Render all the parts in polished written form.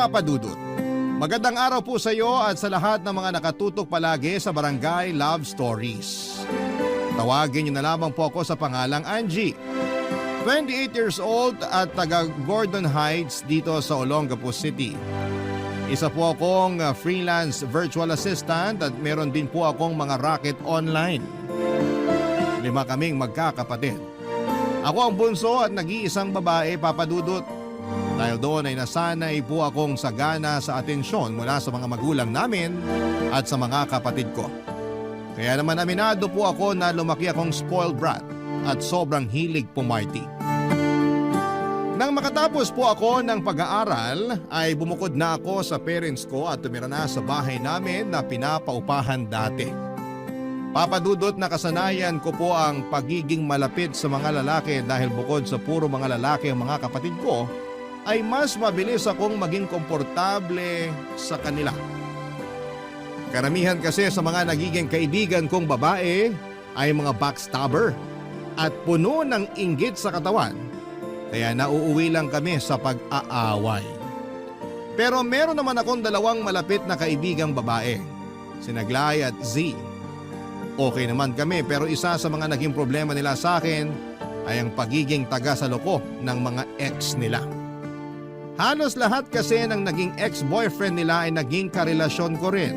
Papa Dudut. Magandang araw po sa iyo at sa lahat ng mga nakatutok palagi sa Barangay Love Stories. Tawagin niyo na lamang po ako sa pangalang Angie. 28 years old at taga Gordon Heights dito sa Olongapo City. Isa po akong freelance virtual assistant at meron din po akong mga racket online. 5 kaming magkakapatid. Ako ang bunso at nag-iisang babae, Papa Dudut. Dahil doon ay nasanay po akong sagana sa atensyon mula sa mga magulang namin at sa mga kapatid ko. Kaya naman aminado po ako na lumaki akong spoiled brat at sobrang hilig pumarty. Nang makatapos po ako ng pag-aaral ay bumukod na ako sa parents ko at tumira na sa bahay namin na pinapaupahan dati. Papa Dudut, nakasanayan ko po ang pagiging malapit sa mga lalaki dahil bukod sa puro mga lalaki ang mga kapatid ko, ay mas mabilis akong maging komportable sa kanila. Karamihan kasi sa mga nagiging kaibigan kong babae ay mga backstabber at puno ng inggit sa katawan, kaya nauuwi lang kami sa pag-aaway. Pero meron naman akong 2 malapit na kaibigang babae, sina Glay at Z. Okay naman kami pero isa sa mga naging problema nila sa akin ay ang pagiging taga-saloko ng mga ex nila. Halos lahat kasi ng naging ex-boyfriend nila ay naging karelasyon ko rin.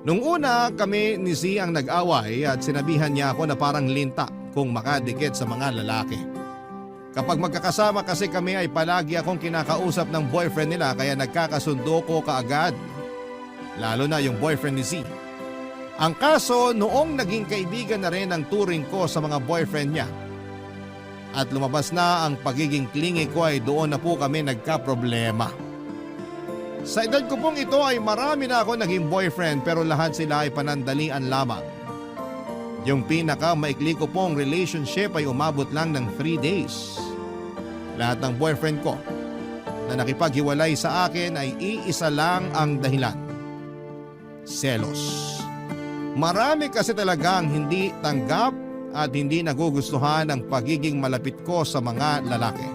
Nung una kami ni Z ang nag-away at sinabihan niya ako na parang linta kung makadikit sa mga lalaki. Kapag magkakasama kasi kami ay palagi akong kinakausap ng boyfriend nila kaya nagkakasundo ko kaagad. Lalo na yung boyfriend ni Z. Ang kaso noong naging kaibigan na rin ang turing ko sa mga boyfriend niya. At lumabas na ang pagiging clingy ko ay doon na po kami nagka-problema. Sa edad ko pong ito ay marami na ako naging boyfriend pero lahat sila ay panandalian lamang. Yung pinaka-maikli ko pong relationship ay umabot lang ng 3 days. Lahat ng boyfriend ko na nakipaghiwalay sa akin ay iisa lang ang dahilan. Selos. Marami kasi talagang hindi tanggap at hindi nagugustuhan ang pagiging malapit ko sa mga lalaki.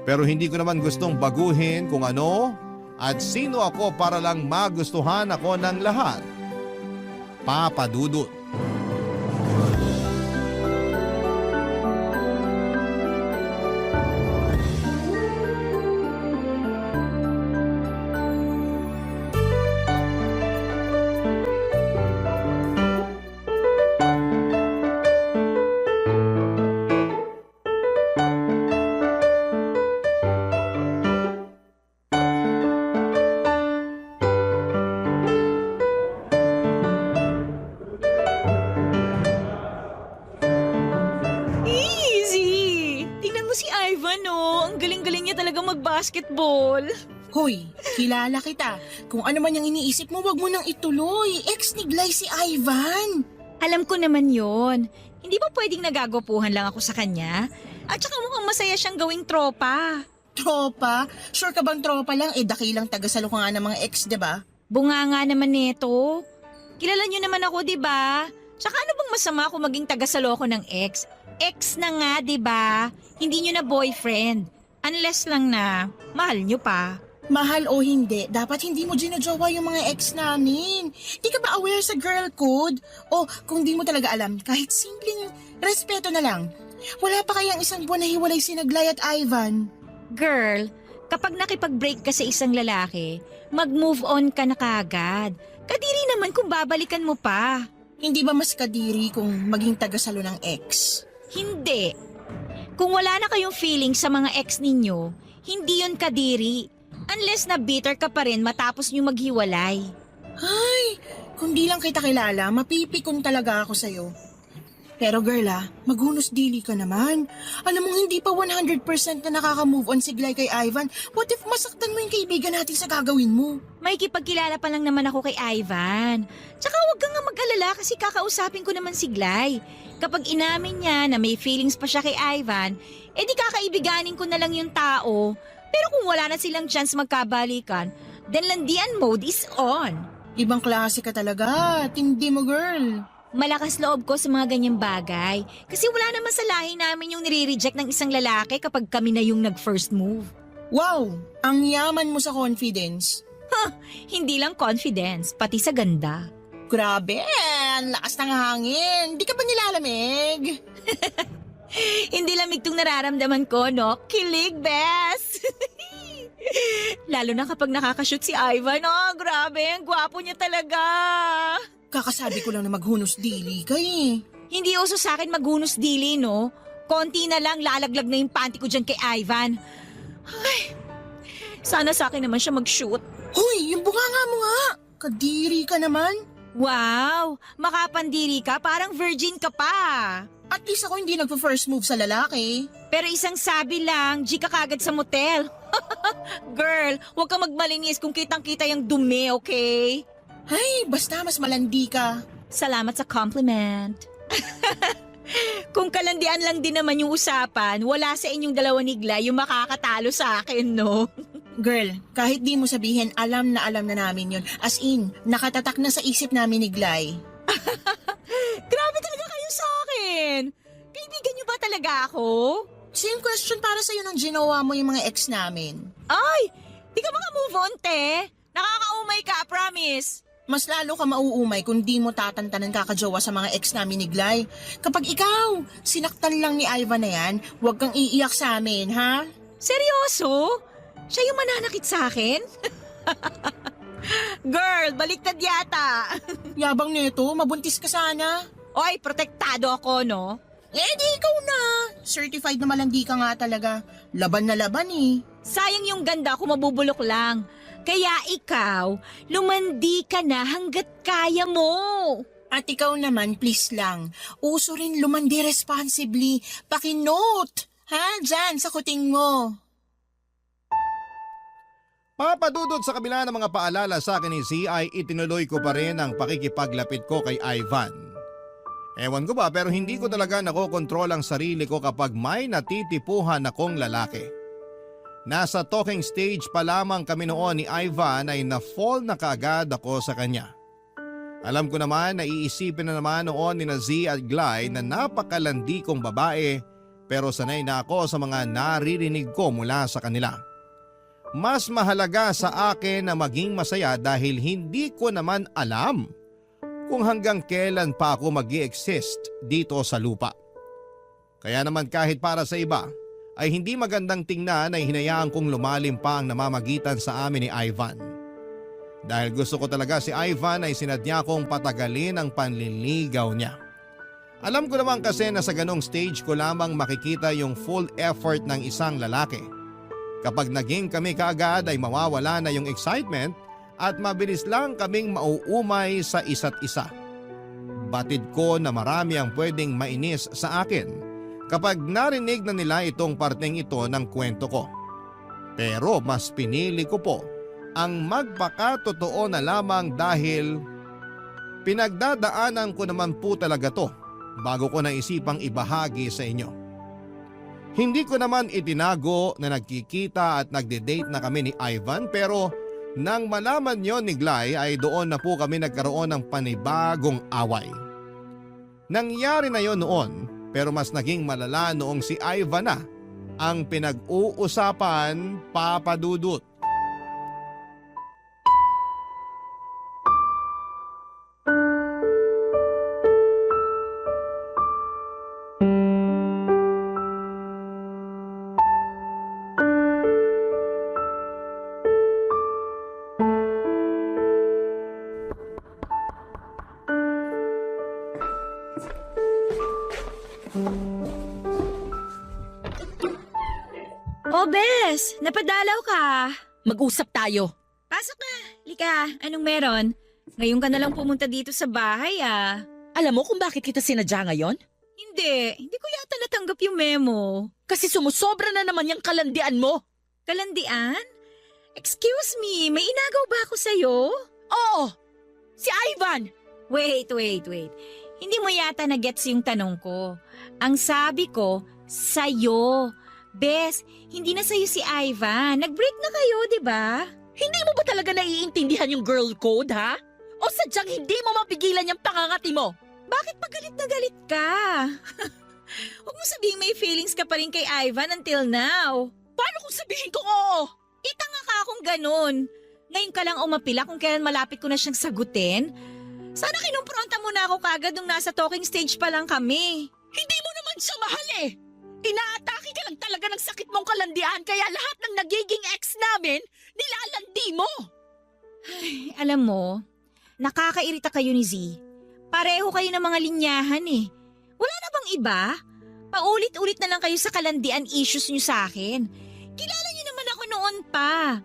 Pero hindi ko naman gustong baguhin kung ano at sino ako para lang magustuhan ako ng lahat. Papa Dudut. Basketball. Hoy, kilala kita. Kung ano man yung iniisip mo, wag mo nang ituloy. Ex ni Glay si Ivan. Alam ko naman yon. Hindi ba pwedeng nagagopuhan lang ako sa kanya? At saka mukhang masaya siyang gawing tropa. Tropa? Sure ka bang tropa lang? Dakilang taga-saloko nga ng mga ex, diba? Bunga nga naman neto. Kilala niyo naman ako, diba? Tsaka ano bang masama kung maging taga-saloko ng ex? Ex na nga, diba? Hindi niyo na boyfriend. Unless lang na mahal nyo pa. Mahal o hindi, dapat hindi mo ginajowa yung mga ex namin. Di ka ba aware sa girl code? O kung di mo talaga alam, kahit simpleng respeto na lang. Wala pa kayang 1 buwan na hiwalay si Glay at Ivan? Girl, kapag nakipag-break ka sa isang lalaki, mag-move on ka na kaagad. Kadiri naman kung babalikan mo pa. Hindi ba mas kadiri kung maging tagasalo ng ex? Hindi. Kung wala na kayong feeling sa mga ex ninyo, hindi yon kadiri. Unless na bitter ka pa rin matapos nyo maghiwalay. Ay, kung di lang kita kilala, mapipikon talaga ako sa'yo. Pero girl maghunos dili ka naman. Alam mong hindi pa 100% na nakaka-move on si Glay kay Ivan. What if masaktan mo yung kaibigan natin sa gagawin mo? May kipagkilala pa lang naman ako kay Ivan. Tsaka huwag kang nga mag-alala kasi kakausapin ko naman si Glay. Kapag inamin niya na may feelings pa siya kay Ivan, di kakaibiganin ko na lang yung tao. Pero kung wala na silang chance magkabalikan, then landian mode is on. Ibang klase ka talaga. Tindi mo, girl. Malakas loob ko sa mga ganyang bagay. Kasi wala naman sa lahi namin yung nire-reject ng isang lalaki kapag kami na yung nag-first move. Wow, ang yaman mo sa confidence. Hindi lang confidence, pati sa ganda. Grabe, ang lakas ng hangin. Di ka ba nilalamig? Hindi lamig tong nararamdaman ko, no? Kilig, bes! Lalo na kapag nakakashoot si Ivan. Oh, grabe, ang gwapo niya talaga. Kakasabi ko lang na maghunos dili ka eh. Hindi uso sa akin maghunos dili, no? Konti na lang, lalaglag na yung panty ko dyan kay Ivan. Ay, sana sa akin naman siya mag-shoot. Hoy, yung bunganga mo nga. Kadiri ka naman. Wow, makapandiri ka, parang virgin ka pa. At least ako hindi nagpa-first move sa lalaki. Pero isang sabi lang, G ka kagad sa motel. Girl, huwag ka magmalinis kung kitang-kita yung dumi, okay? Ay, basta mas malandi ka. Salamat sa compliment. Kung kalandian lang din naman yung usapan, wala sa inyong dalawa ni Glay yung makakatalo sa akin, no? Girl, kahit di mo sabihin, alam na namin yon. As in, nakatatak na sa isip namin ni Glay. Grabe talaga kayo sa akin. Kaibigan niyo ba talaga ako? Same question para sa'yo nung ginawa mo yung mga ex namin. Ay, di ka maka-move on, te. Nakakaumay ka, promise. Mas lalo ka mauumay kung di mo tatantanan kakajowa sa mga ex namin ni Glay. Kapag ikaw, sinaktan lang ni Ivan na yan, huwag kang iiyak sa amin, ha? Seryoso? Siya yung mananakit sa akin? Girl, baliktad yata. Yabang nito, mabuntis ka sana. Oy, protektado ako, no? Eh di ikaw na. Certified na malandi ka nga talaga. Laban na laban eh. Sayang yung ganda kung mabubulok lang. Kaya ikaw, lumandi ka na hanggat kaya mo. At ikaw naman, please lang. Uso rin lumandi responsibly. Pakinote. Ha? Diyan, sa kuting mo. Papadudod sa kabila ng mga paalala sa akin ni Z ay itinuloy ko pa rin ang pakikipaglapit ko kay Ivan. Ewan ko ba pero hindi ko talaga nakokontrol ang sarili ko kapag may natitipuhan akong lalaki. Nasa talking stage pa lamang kami noon ni Ivan ay na-fall na kaagad ako sa kanya. Alam ko naman na iisipin na naman noon ni Z at Glay na napakalandi kong babae pero sanay na ako sa mga naririnig ko mula sa kanila. Mas mahalaga sa akin na maging masaya dahil hindi ko naman alam kung hanggang kailan pa ako mag-i-exist dito sa lupa. Kaya naman kahit para sa iba ay hindi magandang tingnan ay hinayaan kong lumalim pa ang namamagitan sa amin ni Ivan. Dahil gusto ko talaga si Ivan ay sinadya kong patagalin ang panliligaw niya. Alam ko naman kasi na sa ganong stage ko lamang makikita yung full effort ng isang lalaki. Kapag naging kami kaagad ay mawawala na yung excitement at mabilis lang kaming mauumay sa isa't isa. Batid ko na marami ang pwedeng mainis sa akin kapag narinig na nila itong parteng ito ng kwento ko. Pero mas pinili ko po ang magpakatotoo na lamang dahil pinagdadaanan ko naman po talaga to bago ko naisipang ibahagi sa inyo. Hindi ko naman itinago na nagkikita at nagde-date na kami ni Ivan pero nang malaman yon ni Glay ay doon na po kami nagkaroon ng panibagong away. Nangyari na yon noon pero mas naging malala noong si Ivan na ang pinag-uusapan, Papa Dudut. Oh, Bes, napadalaw ka. Mag-usap tayo. Pasok na. Lika, anong meron? Ngayon ka na lang pumunta dito sa bahay, ah. Alam mo kung bakit kita sinadya ngayon? Hindi ko yata natanggap yung memo. Kasi sumusobra na naman yung kalandian mo. Kalandian? Excuse me, may inagaw ba ako sa'yo? Oo, si Ivan. Wait. Hindi mo yata na-gets yung tanong ko. Ang sabi ko, sa'yo. Bes, hindi na sa'yo si Ivan. Nag-break na kayo, di ba? Hindi mo ba talaga naiintindihan yung girl code, ha? O sadyang hindi mo mapigilan yung pangangati mo? Bakit pa galit na galit ka? Huwag mo sabihin may feelings ka pa rin kay Ivan until now. Paano kung sabihin ko oo? Itanga ka akong ganun. Ngayon ka lang umapila kung kailan malapit ko na siyang sagutin. Sana kinumpronta mo na ako kagad nung nasa talking stage pa lang kami. Hindi mo naman siya mahal eh. Inaatake ka lang talaga ng sakit mong kalandian kaya lahat ng nagiging ex namin, nilalandi mo. Alam mo, nakakairita kayo ni Z. Pareho kayo ng mga linyahan eh. Wala na bang iba? Paulit-ulit na lang kayo sa kalandian issues niyo sa akin. Kilala niyo naman ako noon pa.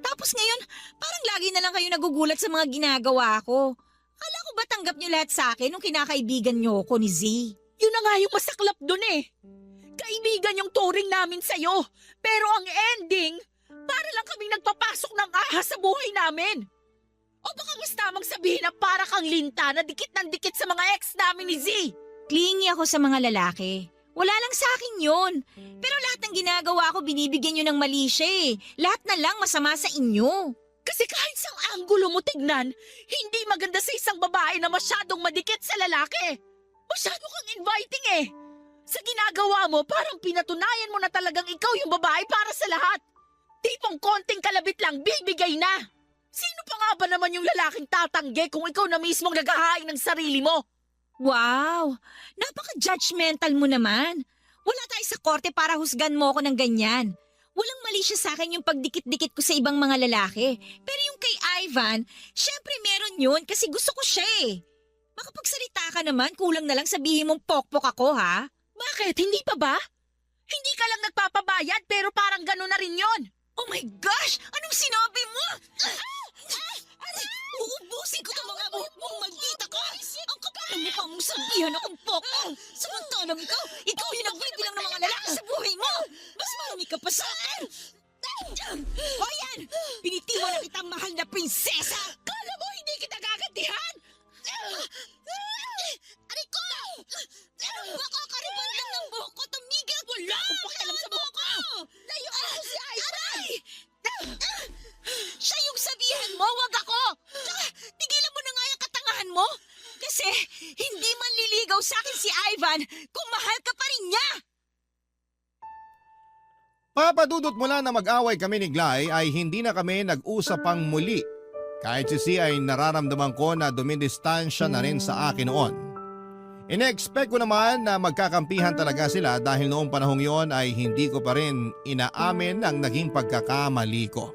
Tapos ngayon, parang lagi na lang kayo nagugulat sa mga ginagawa ko. Akala ko ba tanggap niyo lahat sa akin nung kinakaibigan niyo ko ni Z? Yun na nga yung masaklap dun eh. Kaibigan yung turing namin sa'yo. Pero ang ending, para lang kaming nagpapasok ng ahas sa buhay namin. O baka mas tamang sabihin na para kang linta na dikit ng dikit sa mga ex namin ni Z. Clingy ako sa mga lalaki. Wala lang sa akin yun. Pero lahat ng ginagawa ko binibigyan nyo ng mali siya eh. Lahat na lang masama sa inyo. Kasi kahit sa anggulo mo tignan, hindi maganda sa isang babae na masyadong madikit sa lalaki. Masyado kang inviting eh. Sa ginagawa mo, parang pinatunayan mo na talagang ikaw yung babae para sa lahat. Tipong konting kalabit lang, bibigay na. Sino pa nga ba naman yung lalaking tatanggi kung ikaw na mismong naghahain ng sarili mo? Wow! Napaka-judgmental mo naman. Wala tayo sa korte para husgan mo ako ng ganyan. Walang mali siya sa akin yung pagdikit-dikit ko sa ibang mga lalaki. Pero yung kay Ivan, syempre meron yun kasi gusto ko siya eh. Makapagsalita ka naman, kulang na lang sabihin mong pokpok ako ha? Bakit? Hindi pa ba? Hindi ka lang nagpapabayad pero parang gano'n na rin yon. Oh my gosh! Anong sinabi mo? Uubusin ko itong mga mong maldita ka! Ang kapal ng mukha mong sabihan akong pokpok! Samantalang ikaw yung nagbibilang ng mga lalaki sa buhay mo! Mas marami ka pa sa akin! O yan! Pinitiwan na kitang mahal na prinsesa! Kala mo hindi kita gagantihan? Aray ko! Makakariban lang ng buhok ko! Tumigil! Wala akong pakialam sa buhok ko! Layo ka ako si Ivan! Siya yung sabihan mo, wag ako! Tsaka, tigilan mo na nga yung katangahan mo! Kasi hindi man liligaw sa akin si Ivan kung mahal ka pa rin niya! Papadudot mula na mag-away kami ni Glay ay hindi na kami nag-usap pang muli. Kahit si C ay nararamdaman ko na dumidistansya na rin sa akin noon. Ine-expect ko naman na magkakampihan talaga sila dahil noong panahong yon ay hindi ko pa rin inaamin ang naging pagkakamali ko.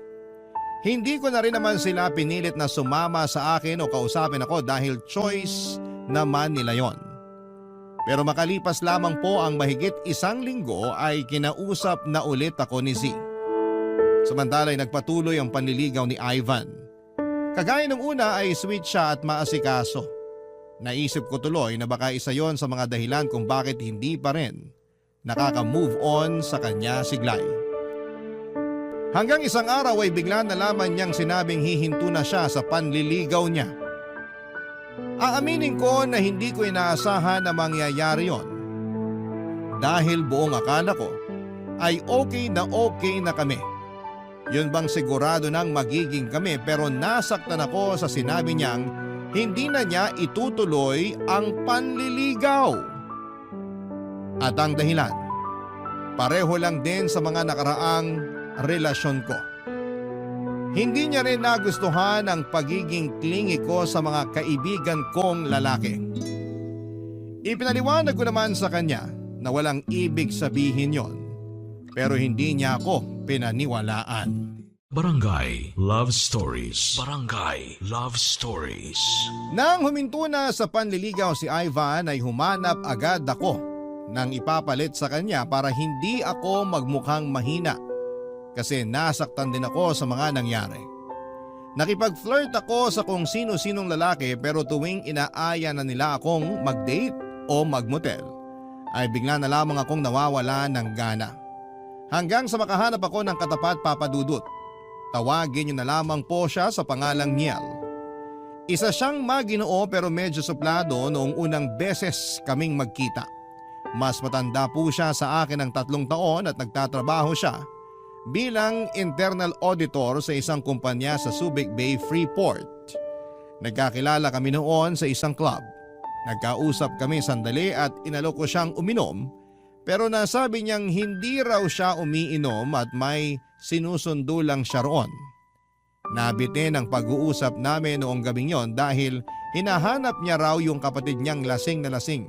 Hindi ko na rin naman sila pinilit na sumama sa akin o kausapin ako dahil choice naman nila yon. Pero makalipas lamang po ang mahigit 1 linggo ay kinausap na ulit ako ni Z. Samantala'y nagpatuloy ang panliligaw ni Ivan. Kagaya ng una ay sweet siya at maasikaso. Naisip ko tuloy na baka isa yon sa mga dahilan kung bakit hindi pa rin nakaka-move on sa kanya si Glay. Hanggang isang araw ay bigla nalaman niyang sinabing hihinto na siya sa panliligaw niya. Aaminin ko na hindi ko inaasahan na mangyayari yon. Dahil buong akala ko ay okay na kami. Yun bang sigurado nang magiging kami pero nasaktan ako sa sinabi niyang hindi na niya itutuloy ang panliligaw. At ang dahilan, pareho lang din sa mga nakaraang relasyon ko. Hindi niya rin nagustuhan ang pagiging clingy ko sa mga kaibigan kong lalaki. Ipinaliwanag ko naman sa kanya na walang ibig sabihin yon, pero hindi niya ako pinaniwalaan. Barangay Love Stories. Barangay Love Stories. Nang huminto na sa panliligaw si Ivan ay humanap agad ako nang ipapalit sa kanya para hindi ako magmukhang mahina kasi nasaktan din ako sa mga nangyari. Nakipag-flirt ako sa kung sino-sinong lalaki pero tuwing inaaya na nila akong mag-date o mag-motel ay bigla na lamang akong nawawala ng gana. Hanggang sa makahanap ako ng katapat papadudot. Tawagin niyo na lamang po siya sa pangalang Niel. Isa siyang maginoo pero medyo suplado noong unang beses kaming magkita. Mas matanda po siya sa akin ng 3 taon at nagtatrabaho siya bilang internal auditor sa isang kumpanya sa Subic Bay, Freeport. Nagkakilala kami noon sa isang club. Nagkausap kami sandali at inalok ko siyang uminom Pero nasabi niyang hindi raw siya umiinom at may sinusundo lang siya roon. Nabitin ang pag-uusap namin noong gabing yon dahil hinahanap niya raw yung kapatid niyang lasing na lasing.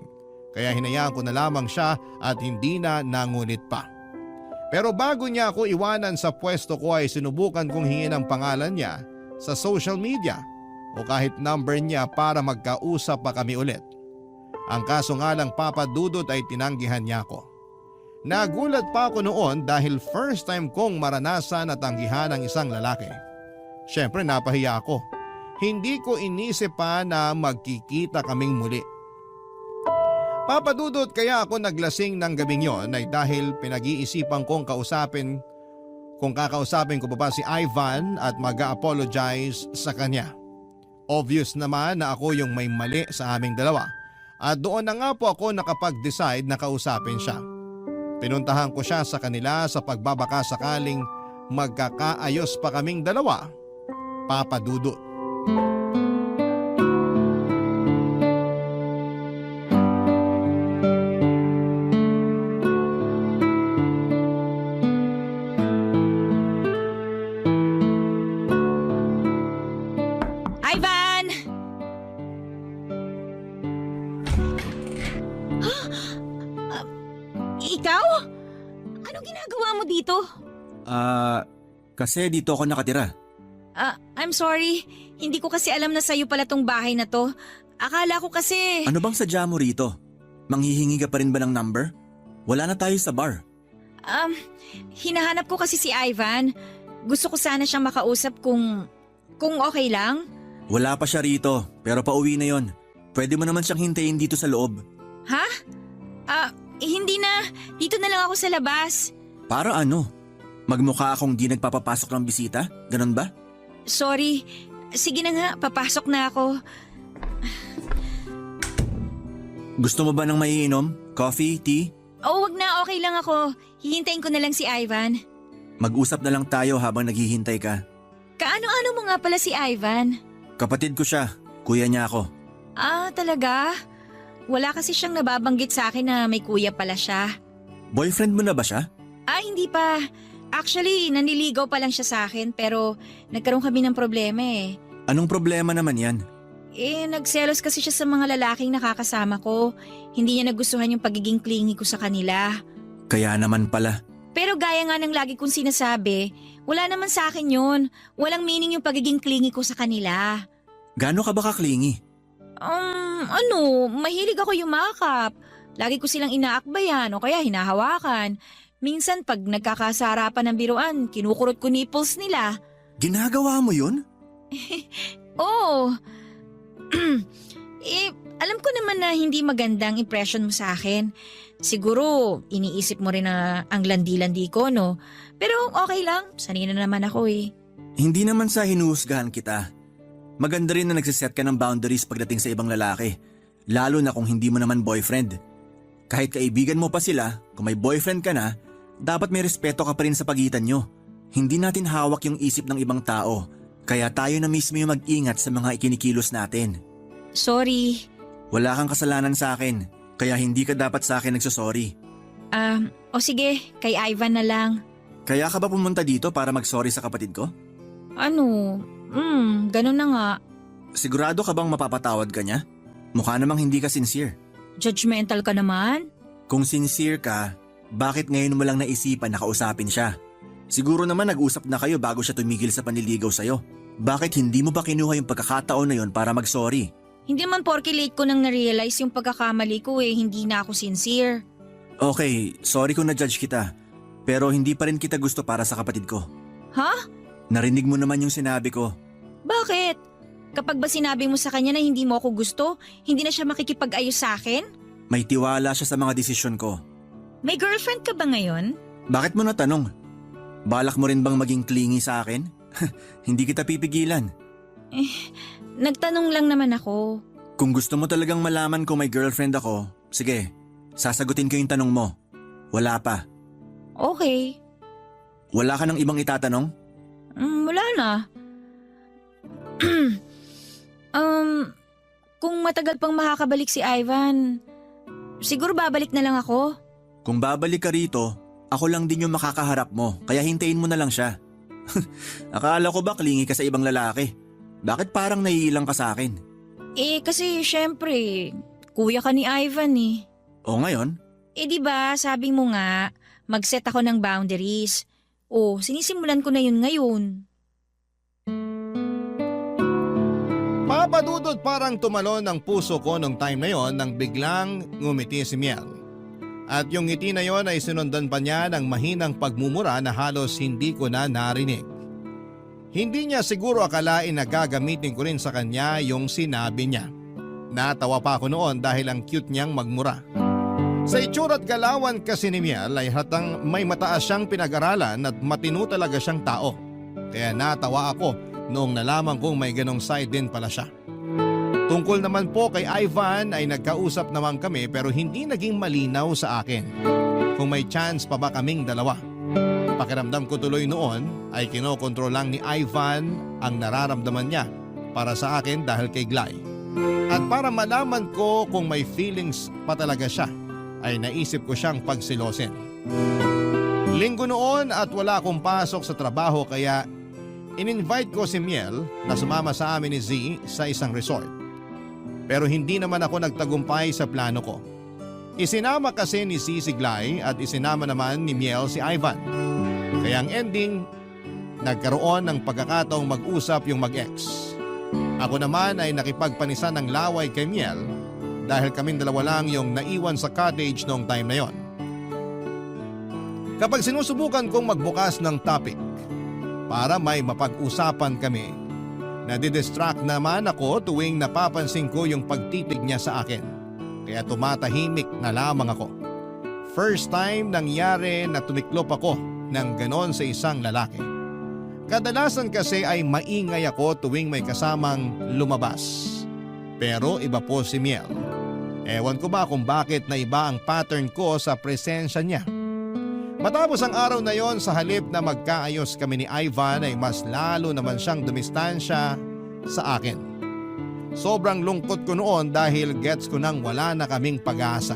Kaya hinayaan ko na lamang siya at hindi na nangunit pa. Pero bago niya ako iwanan sa pwesto ko ay sinubukan kong hingin ang pangalan niya sa social media o kahit number niya para magkausap pa kami ulit. Ang kaso nga lang Papa Dudut ay tinanggihan niya ako. Nagulat pa ako noon dahil first time kong maranasan at tanggihan ang isang lalaki. Siyempre napahiya ako. Hindi ko inisip pa na magkikita kaming muli. Papa Dudut, kaya ako naglasing ng gabing yon ay dahil pinag-iisipan kong kausapin kung kakausapin ko pa ba si Ivan at mag-apologize sa kanya. Obvious naman na ako yung may mali sa aming dalawa at doon na nga po ako nakapag-decide na kausapin siya. Pinuntahan ko siya sa kanila sa pagbabaka sakaling magkakaayos pa kaming dalawa, Papa Dudut. Ivan! Ikaw? Anong ginagawa mo dito? Kasi dito ako nakatira. I'm sorry. Hindi ko kasi alam na sa'yo pala tong bahay na to. Akala ko kasi… Ano bang sadya mo rito? Manghihingi ka pa rin ba ng number? Wala na tayo sa bar. Hinahanap ko kasi si Ivan. Gusto ko sana siyang makausap kung okay lang. Wala pa siya rito, pero pauwi na yon. Pwede mo naman siyang hintayin dito sa loob. Ha? Hindi na. Dito na lang ako sa labas. Para ano? Magmukha akong di nagpapapasok ng bisita? Ganon ba? Sorry. Sige na nga, papasok na ako. Gusto mo ba ng maiinom? Coffee? Tea? Oh, wag na. Okay lang ako. Hihintayin ko na lang si Ivan. Mag-usap na lang tayo habang naghihintay ka. Kaano-ano mo nga pala si Ivan? Kapatid ko siya. Kuya niya ako. Talaga? Wala kasi siyang nababanggit sa akin na may kuya pala siya. Boyfriend mo na ba siya? Hindi pa. Actually, naniligaw pa lang siya sa akin pero nagkaroon kami ng problema eh. Anong problema naman yan? Nagselos kasi siya sa mga lalaking nakakasama ko. Hindi niya nagustuhan yung pagiging clingy ko sa kanila. Kaya naman pala. Pero gaya nga ng lagi kong sinasabi, wala naman sa akin yun. Walang meaning yung pagiging clingy ko sa kanila. Gaano ka ba kaklingi? Mahilig ako yumakap. Lagi ko silang inaakbayan o kaya hinahawakan. Minsan pag nagkakasarapan ng biruan, kinukurot ko nipples nila. Ginagawa mo yun? Oo. Alam ko naman na hindi magandang impression mo sa akin. Siguro, iniisip mo rin na ang landi-landi ko, no? Pero okay lang, sanay na naman ako eh. Hindi naman sa hinuhusgahan kita. Maganda rin na nagsiset ka ng boundaries pagdating sa ibang lalaki. Lalo na kung hindi mo naman boyfriend. Kahit kaibigan mo pa sila, kung may boyfriend ka na, dapat may respeto ka pa rin sa pagitan nyo. Hindi natin hawak yung isip ng ibang tao. Kaya tayo na mismo yung mag-ingat sa mga ikinikilos natin. Sorry. Wala kang kasalanan sa akin, kaya hindi ka dapat sa akin nagsosorry. O sige, kay Ivan na lang. Kaya ka ba pumunta dito para mag-sorry sa kapatid ko? Ganun na nga. Sigurado ka bang mapapatawad ka niya? Mukha namang hindi ka sincere. Judgmental ka naman? Kung sincere ka, bakit ngayon mo lang naisipan na kausapin siya? Siguro naman nag-usap na kayo bago siya tumigil sa panliligaw sa'yo. Bakit hindi mo ba kinuha yung pagkakataon na yon para mag-sorry? Hindi man porke late ko nang na-realize yung pagkakamali ko hindi na ako sincere. Okay, sorry kung na-judge kita. Pero hindi pa rin kita gusto para sa kapatid ko. Ha? Narinig mo naman yung sinabi ko. Bakit? Kapag ba sinabi mo sa kanya na hindi mo ako gusto, hindi na siya makikipag-ayos sa akin? May tiwala siya sa mga desisyon ko. May girlfriend ka ba ngayon? Bakit mo natanong? Balak mo rin bang maging clingy sa akin? Hindi kita pipigilan. Nagtanong lang naman ako. Kung gusto mo talagang malaman kung may girlfriend ako, sige, sasagutin ko yung tanong mo. Wala pa. Okay. Wala ka nang ibang itatanong? Wala na. Kung matagal pang makakabalik si Ivan, siguro babalik na lang ako. Kung babalik ka rito, ako lang din yung makakaharap mo, kaya hintayin mo na lang siya. Akala ko ba klingi ka sa ibang lalaki? Bakit parang naiilang ka sa akin? Kasi syempre, kuya ka ni Ivan eh. O ngayon? Di ba, sabi mo nga, mag-set ako ng boundaries. Sinisimulan ko na yun ngayon. Papadudod parang tumalon ang puso ko nung time na yon nang biglang ngumiti si Miel. At yung ngiti na yon ay sinundan pa niya ng mahinang pagmumura na halos hindi ko na narinig. Hindi niya siguro akalain na gagamitin ko rin sa kanya yung sinabi niya. Natawa pa ako noon dahil ang cute niyang magmura. Sa itsura't galawan kasi ni Miel ay hatang may mataas siyang pinag-aralan at matino talaga siyang tao. Kaya natawa ako noong nalaman kong may ganong side din pala siya. Tungkol naman po kay Ivan ay nagkausap naman kami pero hindi naging malinaw sa akin kung may chance pa ba kaming dalawa. Pakiramdam ko tuloy noon ay kinokontrol lang ni Ivan ang nararamdaman niya para sa akin dahil kay Glay. At para malaman ko kung may feelings pa talaga siya ay naisip ko siyang pagsilosin. Linggo noon at wala akong pasok sa trabaho kaya in-invite ko si Miel na sumama sa amin ni Z sa isang resort. Pero hindi naman ako nagtagumpay sa plano ko. Isinama kasi ni Z si Glay at isinama naman ni Miel si Ivan. Kaya ang ending, nagkaroon ng pagkakataong mag-usap yung mag-ex. Ako naman ay nakipagpanisan ng laway kay Miel dahil kaming dalawa lang yung naiwan sa cottage noong time na yon. Kapag sinusubukan kong magbukas ng topic para may mapag-usapan kami, nadidistract naman ako tuwing napapansin ko yung pagtitig niya sa akin. Kaya tumatahimik na lamang ako. First time nangyari na tumiklop ako ng ganon sa isang lalaki. Kadalasan kasi ay maingay ako tuwing may kasamang lumabas. Pero iba po si Miel. Ewan ko ba kung bakit na iba ang pattern ko sa presensya niya. Matapos ang araw na yon, sa halip na magkaayos kami ni Ivan ay mas lalo naman siyang dumistansya sa akin. Sobrang lungkot ko noon dahil gets ko nang wala na kaming pag-asa.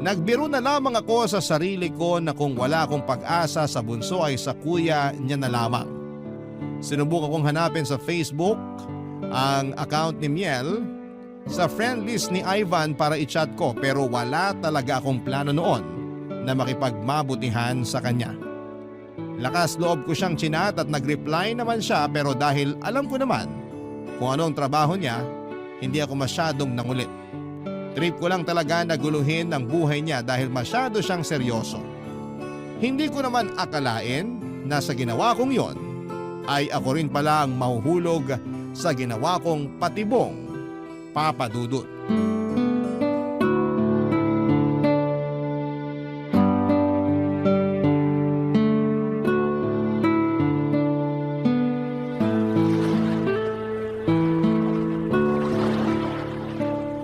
Nagbiro na lamang ako sa sarili ko na kung wala akong pag-asa sa bunso ay sa kuya niya na lamang. Sinubukan kong hanapin sa Facebook ang account ni Miel sa friend list ni Ivan para i-chat ko pero wala talaga akong plano noon na makipagmabutihan sa kanya. Lakas loob ko siyang chinat at nag-reply naman siya pero dahil alam ko naman kung anong trabaho niya, hindi ako masyadong nangulit. Trip ko lang talaga na guluhin ang buhay niya dahil masyado siyang seryoso. Hindi ko naman akalain na sa ginawa kong yon ay ako rin pala ang mahuhulog sa ginawa kong patibong papadudot.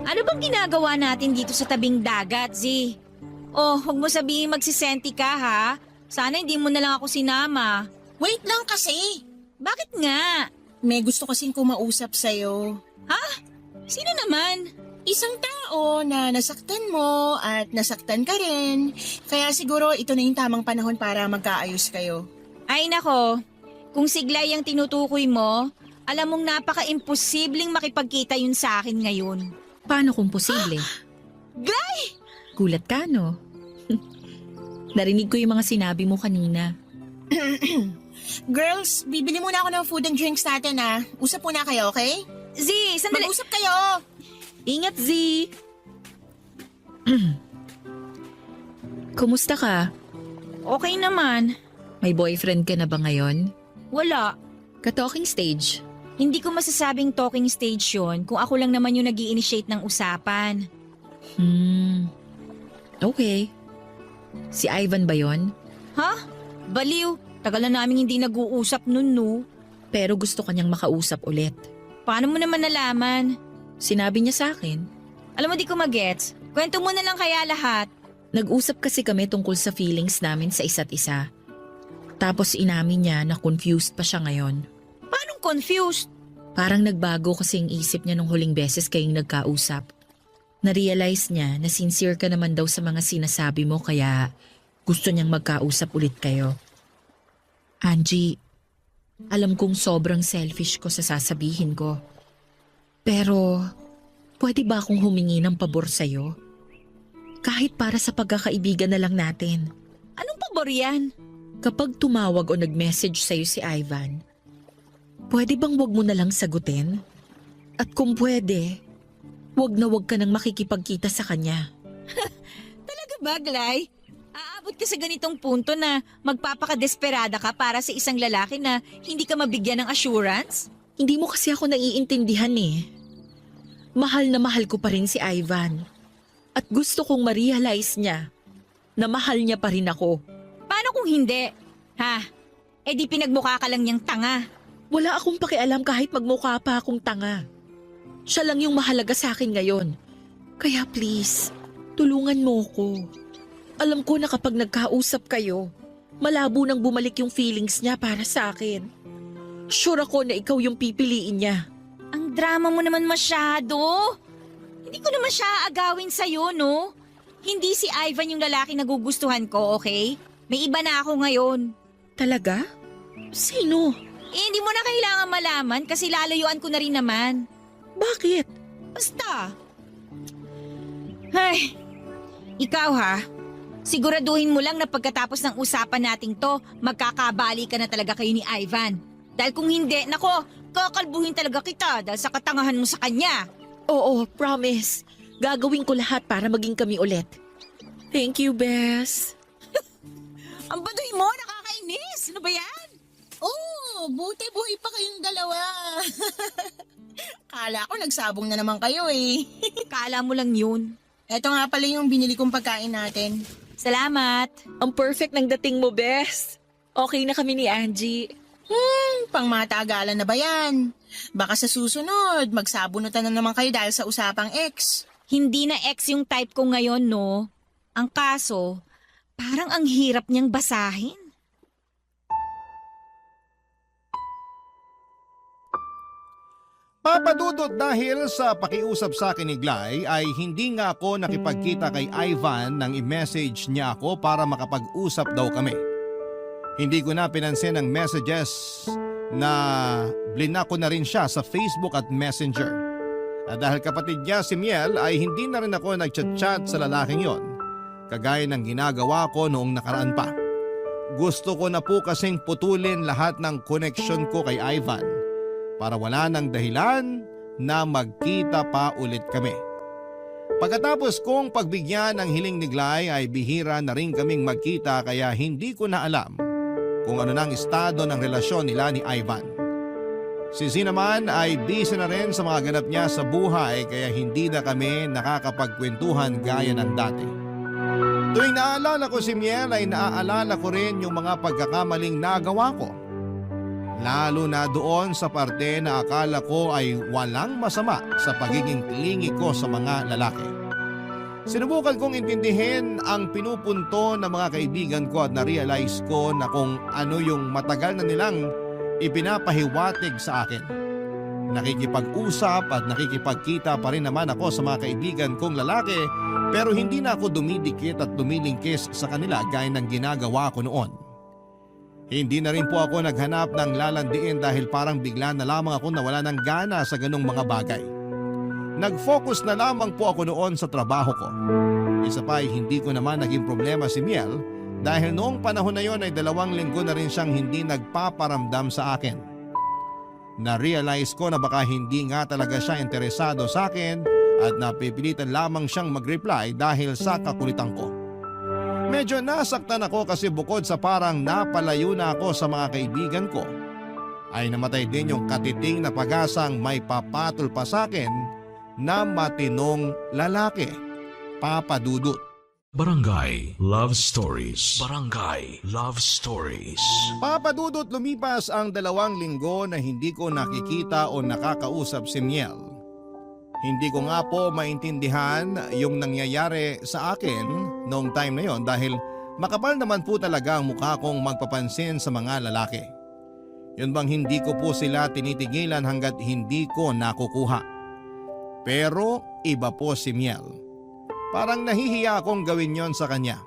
Ano bang ginagawa natin dito sa tabing dagat, Z? Huwag mo sabihin magsisenti ka ha. Sana hindi mo na lang ako sinama. Wait lang kasi. Bakit nga? May gusto kasing kumausap sa'yo. Sino naman? Isang tao na nasaktan mo at nasaktan ka rin. Kaya siguro ito na yung tamang panahon para magkaayos kayo. Ay nako, kung siglay ang tinutukoy mo, alam mong napaka-imposibleng makipagkita yun sa akin ngayon. Paano kung posible? Glay! Gulat ka, no? Narinig ko yung mga sinabi mo kanina. Girls, bibili muna ako ng food and drinks natin Usap muna kayo, okay? Z, sandali. Mag-usap kayo! Ingat, Z! Kumusta ka? Okay naman. May boyfriend ka na ba ngayon? Wala. Ka-talking stage. Hindi ko masasabing talking stage yun kung ako lang naman yung nag-i-initiate ng usapan. Okay. Si Ivan ba yon? Baliw. Tagal na namin hindi nag-uusap nun, no? Pero gusto kanyang makausap ulit. Paano mo naman nalaman? Sinabi niya sa akin. Alam mo di ko magets. Kwento mo na lang kaya lahat. Nag-usap kasi kami tungkol sa feelings namin sa isa't isa. Tapos inamin niya na confused pa siya ngayon. Paanong confused? Parang nagbago kasi ang isip niya nung huling beses kayong nagkausap. Na-realize niya na sincere ka naman daw sa mga sinasabi mo kaya gusto niyang magkausap ulit kayo. Angie, alam kong sobrang selfish ko sa sasabihin ko. Pero, pwede ba akong humingi ng pabor sa'yo? Kahit para sa pagkakaibigan na lang natin. Anong pabor yan? Kapag tumawag o nag-message sa'yo si Ivan, pwede bang wag mo na lang sagutin? At kung pwede, wag na wag ka nang makikipagkita sa kanya. Talaga ba, Glay? Aabot ka sa ganitong punto na magpapakadesperada ka para sa isang lalaki na hindi ka mabigyan ng assurance? Hindi mo kasi ako naiintindihan eh. Mahal na mahal ko pa rin si Ivan. At gusto kong ma-realize niya na mahal niya pa rin ako. Paano kung hindi? Ha? Eh di pinagmukha ka lang niyang tanga. Wala akong pakialam kahit magmukha pa akong tanga. Siya lang yung mahalaga sa akin ngayon. Kaya please, tulungan mo ko. Alam ko na kapag nagkausap kayo, malabo nang bumalik yung feelings niya para sa akin. Sure ako na ikaw yung pipiliin niya. Ang drama mo naman masyado. Hindi ko naman siya aagawin sa'yo, no? Hindi si Ivan yung lalaki na gugustuhan ko, okay? May iba na ako ngayon. Talaga? Sino? Eh, hindi mo na kailangan malaman kasi lalayuan ko na rin naman. Bakit? Basta. Ay, ikaw ha? Siguraduhin mo lang na pagkatapos ng usapan nating to, magkakabali ka na talaga kayo ni Ivan. Dahil kung hindi, nako, kakalbuhin talaga kita dahil sa katangahan mo sa kanya. Oo, promise. Gagawin ko lahat para maging kami ulit. Thank you, Bes. Ang baduy mo, nakakainis. Ano ba yan? Oh, buti buhay pa kayong dalawa. Kala ko nagsabong na naman kayo eh. Kala mo lang yun. Eto nga pala yung binili kong pagkain natin. Salamat. Ang perfect ng dating mo, Bes. Okay na kami ni Angie. Pang matagalan na ba yan? Baka sa susunod, magsabunutan na naman kayo dahil sa usapang ex. Hindi na ex yung type ko ngayon, no? Ang kaso, parang ang hirap niyang basahin. Papadudot dahil sa pakiusap sa akin ni Glay ay hindi nga ako nakipagkita kay Ivan nang i-message niya ako para makapag-usap daw kami. Hindi ko na pinansin ang messages na blinak ko na rin siya sa Facebook at Messenger. At dahil kapatid niya si Miel ay hindi na rin ako nagchat-chat sa lalaking yon, kagaya ng ginagawa ko noong nakaraan pa. Gusto ko na po kasing putulin lahat ng connection ko kay Ivan para wala nang dahilan na magkita pa ulit kami. Pagkatapos kong pagbigyan ng hiling ni Glay ay bihira na rin kaming magkita kaya hindi ko na alam kung ano nang estado ng relasyon nila ni Ivan. Si Z naman ay busy na rin sa mga ganap niya sa buhay kaya hindi na kami nakakapagkwentuhan gaya ng dati. Tuwing naaalala ko si Miel ay naaalala ko rin yung mga pagkakamaling nagawa ko. Lalo na doon sa parte na akala ko ay walang masama sa pagiging clingy ko sa mga lalaki. Sinubukan kong intindihin ang pinupunto ng mga kaibigan ko at na-realize ko na kung ano yung matagal na nilang ipinapahiwatig sa akin. Nakikipag-usap at nakikipagkita pa rin naman ako sa mga kaibigan kong lalaki pero hindi na ako dumidikit at dumilingkis sa kanila gaya ng ginagawa ko noon. Hindi na rin po ako naghanap ng lalandiin dahil parang bigla na lamang ako nawala ng gana sa ganong mga bagay. Nag-focus na lamang po ako noon sa trabaho ko. Isa pa ay hindi ko naman naging problema si Miel dahil noong panahon na yon ay 2 linggo na rin siyang hindi nagpaparamdam sa akin. Na-realize ko na baka hindi nga talaga siya interesado sa akin at napipilitan lamang siyang mag-reply dahil sa kakulitan ko. Medyo nasaktan ako kasi bukod sa parang napalayo na ako sa mga kaibigan ko, ay namatay din yung katiting na pag-asang may papatol pa sa akin na matinong lalaki, Papa Dudut. Barangay Love Stories. Barangay Love Stories. Papa Dudut, lumipas ang 2 linggo na hindi ko nakikita o nakakausap si Miel. Hindi ko nga po maintindihan yung nangyayari sa akin noong time na yon dahil makapal naman po talaga ang mukha kong magpapansin sa mga lalaki. Yun bang hindi ko po sila tinitigilan hanggat hindi ko nakukuha. Pero iba po si Miel. Parang nahihiya akong gawin yon sa kanya.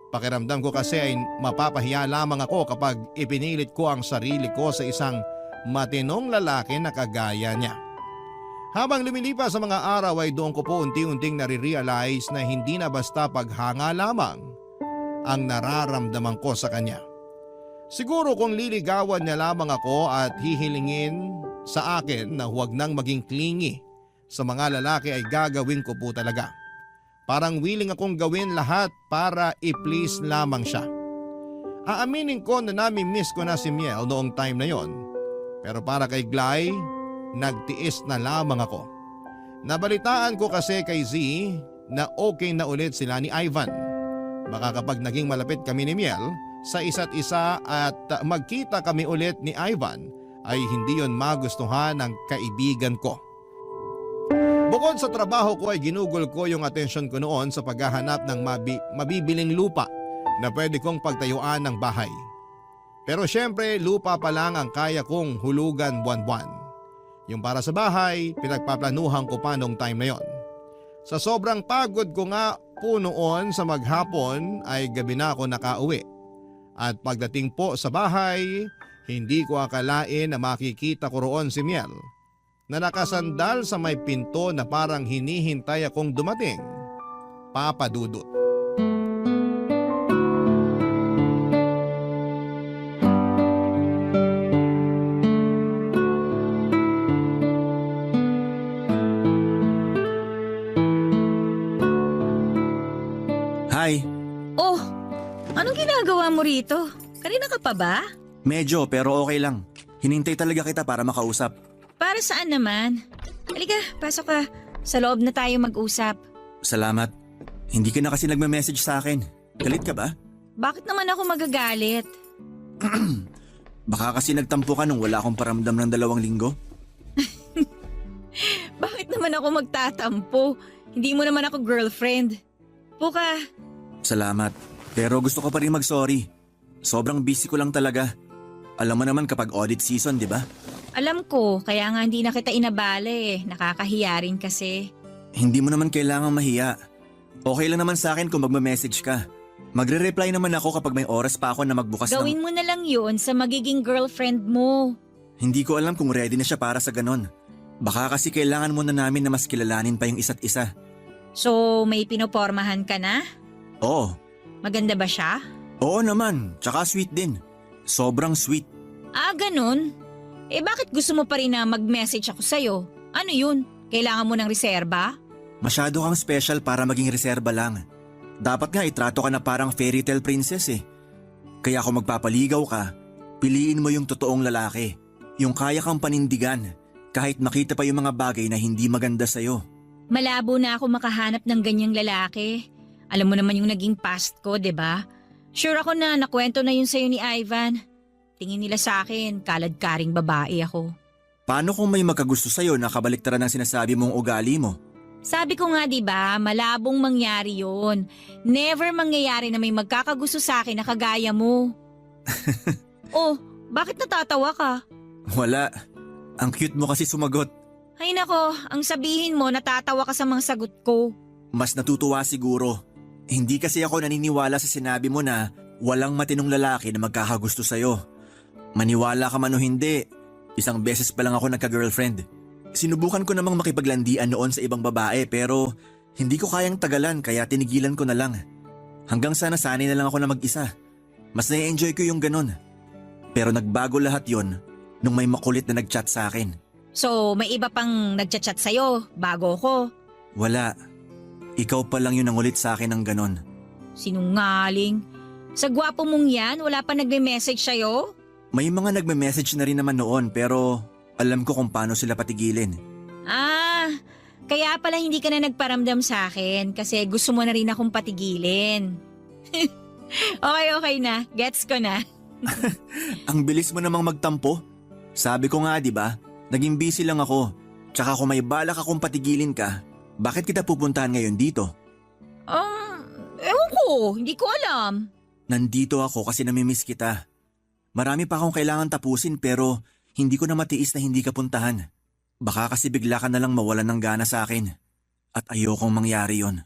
Pakiramdam ko kasi ay mapapahiya lamang ako kapag ipinilit ko ang sarili ko sa isang matinong lalaki na kagaya niya. Habang lumilipas sa mga araw ay doon ko po unti-unting nare-realize na hindi na basta paghanga lamang ang nararamdaman ko sa kanya. Siguro kung liligawan niya lamang ako at hihilingin sa akin na huwag nang maging clingy sa mga lalaki ay gagawin ko po talaga. Parang willing akong gawin lahat para i-please lamang siya. Aaminin ko na nami-miss ko na si Miel noong time na yon. Pero para kay Glay, nagtiis na lamang ako. Nabalitaan ko kasi kay Z na okay na ulit sila ni Ivan. Baka kapag naging malapit kami ni Miel sa isa't isa at magkita kami ulit ni Ivan ay hindi yon magustuhan ng kaibigan ko. Bukod sa trabaho ko ay ginugol ko yung atensyon ko noon sa paghahanap ng mabibiling lupa na pwede kong pagtayuan ng bahay. Pero syempre lupa pa lang ang kaya kong hulugan buwan-buwan. Yung para sa bahay, pinagpaplanuhan ko pa nung time na yon. Sa sobrang pagod ko nga po noon sa maghapon ay gabi na ako nakauwi. At pagdating po sa bahay, hindi ko akalain na makikita ko roon si Miel na nakasandal sa may pinto na parang hinihintay akong dumating. Papa Dudut. Hi, Oh, anong ginagawa mo rito? Kanina ka pa ba? medyo pero okay lang. Hinintay talaga kita para makausap. Para saan naman? Halika, pasok ka. Sa loob na tayo mag-usap. Salamat. Hindi ka na kasi nagme-message sa akin. Galit ka ba? Bakit naman ako magagalit? Baka kasi nagtampo ka nung wala akong paramdam ng 2 linggo? Bakit naman ako magtatampo? Hindi mo naman ako girlfriend. Puka, Salamat. Pero gusto ko pa rin mag-sorry. Sobrang busy ko lang talaga. Alam mo naman kapag audit season, di ba? alam ko, kaya nga hindi na kita inabala eh. Nakakahiya rin kasi. Hindi mo naman kailangang mahiya. Okay lang naman sa akin kung magme-message ka. Magre-reply naman ako kapag may oras pa ako na magbukas Gawin mo na lang yun sa magiging girlfriend mo. Hindi ko alam kung ready na siya para sa ganon. Baka kasi kailangan muna namin na mas kilalanin pa yung isa't isa. So, may pinopormahan ka na? Oo. Maganda ba siya? Oo naman. Tsaka sweet din. Sobrang sweet. Ah, ganun? Eh bakit gusto mo pa rin na mag-message ako sa'yo? Ano yun? Kailangan mo ng reserba? Masyado kang special para maging reserba lang. Dapat nga itrato ka na parang fairy tale princess eh. Kaya kung magpapaligaw ka, piliin mo yung totoong lalaki. Yung kaya kang panindigan kahit makita pa yung mga bagay na hindi maganda sa'yo. Malabo na ako makahanap ng ganyang lalaki. Alam mo naman yung naging past ko, 'di ba? Sure ako na nakwento na yun sa'yo ni Ivan. Tingin nila sa akin, kaladkaring babae ako. Paano kung may magkagusto sa'yo na kabaliktaran ng sinasabi mong ugali mo? Sabi ko nga 'di ba, malabong mangyari yun. Never mangyayari na may magkakagusto sa akin na kagaya mo. Oh, bakit natatawa ka? Wala. Ang cute mo kasi sumagot. Ay nako, ang sabihin mo natatawa ka sa mga sagot ko. Mas natutuwa siguro. Hindi kasi ako naniniwala sa sinabi mo na walang matinong lalaki na magkakagusto sa'yo. Maniwala ka man o hindi, 1 beses pa lang ako nagka-girlfriend. Sinubukan ko namang makipaglandian noon sa ibang babae pero hindi ko kayang tagalan kaya tinigilan ko na lang. Hanggang sana sanay na lang ako na mag-isa. Mas na-enjoy ko yung ganun. Pero nagbago lahat yon nung may makulit na nag-chat sa akin. So, may iba pang nagchat-chat sa'yo bago ko. Wala. Ikaw pa lang yun ang ulit sa akin ng ganon. Sinungaling. Sa gwapo mong yan, wala pa nagme-message sa'yo? May mga nagme-message na rin naman noon pero alam ko kung paano sila patigilin. Ah, kaya pala hindi ka na nagparamdam sa akin kasi gusto mo na rin akong patigilin. Okay na. Gets ko na. Ang bilis mo namang magtampo. Sabi ko nga 'di ba, naging busy lang ako. Tsaka kung may balak akong patigilin ka, bakit kita pupuntahan ngayon dito? Ewan ko. Hindi ko alam. Nandito ako kasi namimiss kita. Marami pa akong kailangan tapusin pero hindi ko na matiis na hindi ka puntahan. Baka kasi bigla ka na lang mawalan ng gana sa akin. At ayokong mangyari yon.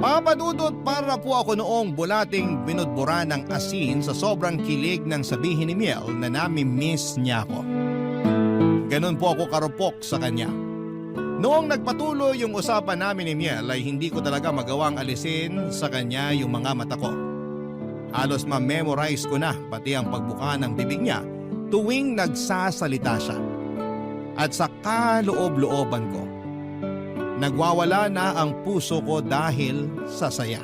Papa Dudut, para po ako noong bulating binudbura ng asin sa sobrang kilig ng sabihin ni Miel na nami-miss niya ako. Ganon po ako karupok sa kanya. Noong nagpatuloy yung usapan namin ni Miel ay hindi ko talaga magawang alisin sa kanya yung mga mata ko. Halos ma-memorize ko na pati ang pagbuka ng bibig niya tuwing nagsasalita siya. At sa kaloob-looban ko, nagwawala na ang puso ko dahil sa saya.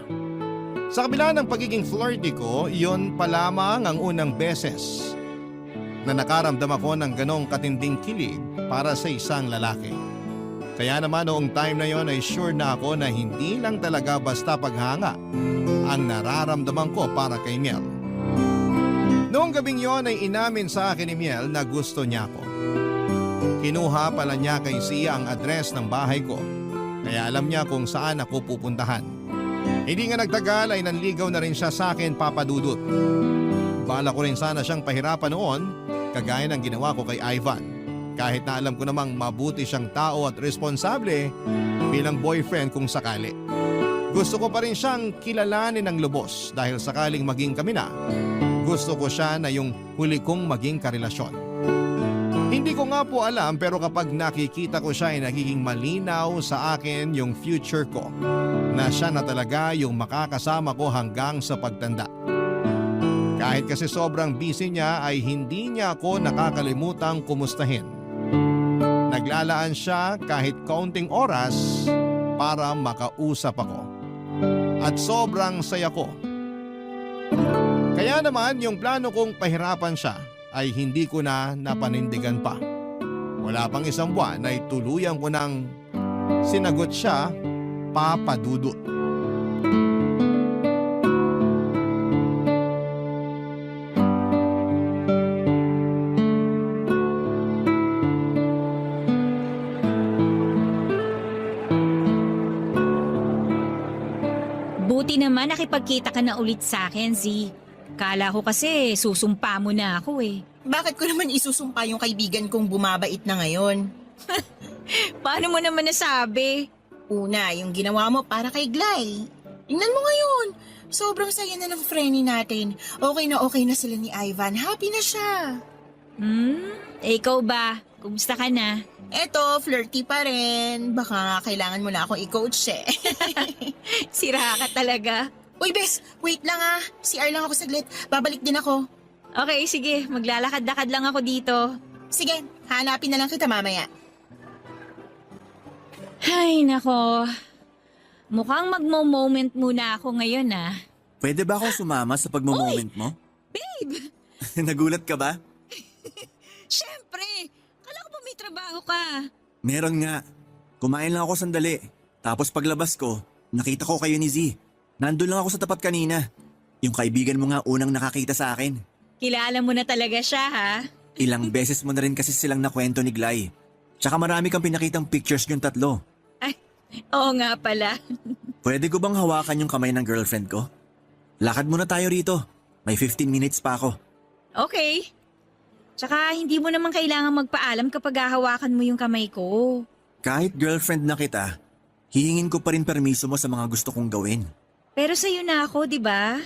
Sa kabila ng pagiging flirty ko, yun pa lamang ang unang beses na nakaramdam ako ng ganong katinding kilig para sa isang lalaki. Kaya naman noong time na yon ay sure na ako na hindi lang talaga basta paghanga ang nararamdaman ko para kay Miel. Noong gabing yon ay inamin sa akin ni Miel na gusto niya ako. Kinuha pala niya kay Sia ang address ng bahay ko, kaya alam niya kung saan ako pupuntahan. Hindi nga nagtagal ay nanligaw na rin siya sa akin, Papa Dudut. Bala ko rin sana siyang pahirapan noon, kagaya ng ginawa ko kay Ivan. Kahit na alam ko namang mabuti siyang tao at responsable bilang boyfriend kung sakali. Gusto ko pa rin siyang kilalanin ng lubos dahil sakaling maging kami na, gusto ko siya na yung huli kong maging karelasyon. Hindi ko nga po alam pero kapag nakikita ko siya ay nagiging malinaw sa akin yung future ko. Na siya na talaga yung makakasama ko hanggang sa pagtanda. Kahit kasi sobrang busy niya ay hindi niya ako nakakalimutang kumustahin. Naglalaan siya kahit kaunting oras para makausap ako. At sobrang saya ko. Kaya naman yung plano kong pahirapan siya ay hindi ko na napanindigan pa. Wala pang isang buwan ay tuluyan ko nang sinagot siya, Papa Dudut. Buti naman nakipagkita ka na ulit sa akin, Z. Kala ko kasi susumpa mo na ako eh. Bakit ko naman isusumpa yung kaibigan kong bumabait na ngayon? Paano mo naman nasabi? Una, yung ginawa mo para kay Glay. Tingnan mo ngayon. Sobrang saya na ng friendly natin. Okay na sila ni Ivan. Happy na siya. Ikaw ba? Kumusta ka na? Eto, flirty pa rin. Baka kailangan mo na akong i-coach eh. Sira ka talaga. Uy, bes, wait lang ah. CR lang ako saglit. Babalik din ako. Okay, sige. Maglalakad-lakad lang ako dito. Sige, hanapin na lang kita mamaya. Ay, nako. Mukhang magmo-moment muna ako ngayon ah. Pwede ba ako sumama sa pagmo-moment mo? Babe! Nagulat ka ba? Siyempre! Kala ko ba may trabaho ka? Meron nga. Kumain lang ako sandali. Tapos paglabas ko, nakita ko kayo ni Z. Nandun lang ako sa tapat kanina. Yung kaibigan mo nga unang nakakita sa akin. Kilala mo na talaga siya ha? Ilang beses mo na rin kasi silang nakwento ni Glay. Tsaka marami kang pinakitang pictures yung tatlo. Ay, oo nga pala. Pwede ko bang hawakan yung kamay ng girlfriend ko? Lakad muna tayo rito. May 15 minutes pa ako. Okay. Tsaka hindi mo naman kailangan magpaalam kapag hahawakan mo yung kamay ko. Kahit girlfriend na kita, hihingin ko pa rin permiso mo sa mga gusto kong gawin. Pero sa'yo na ako, di ba?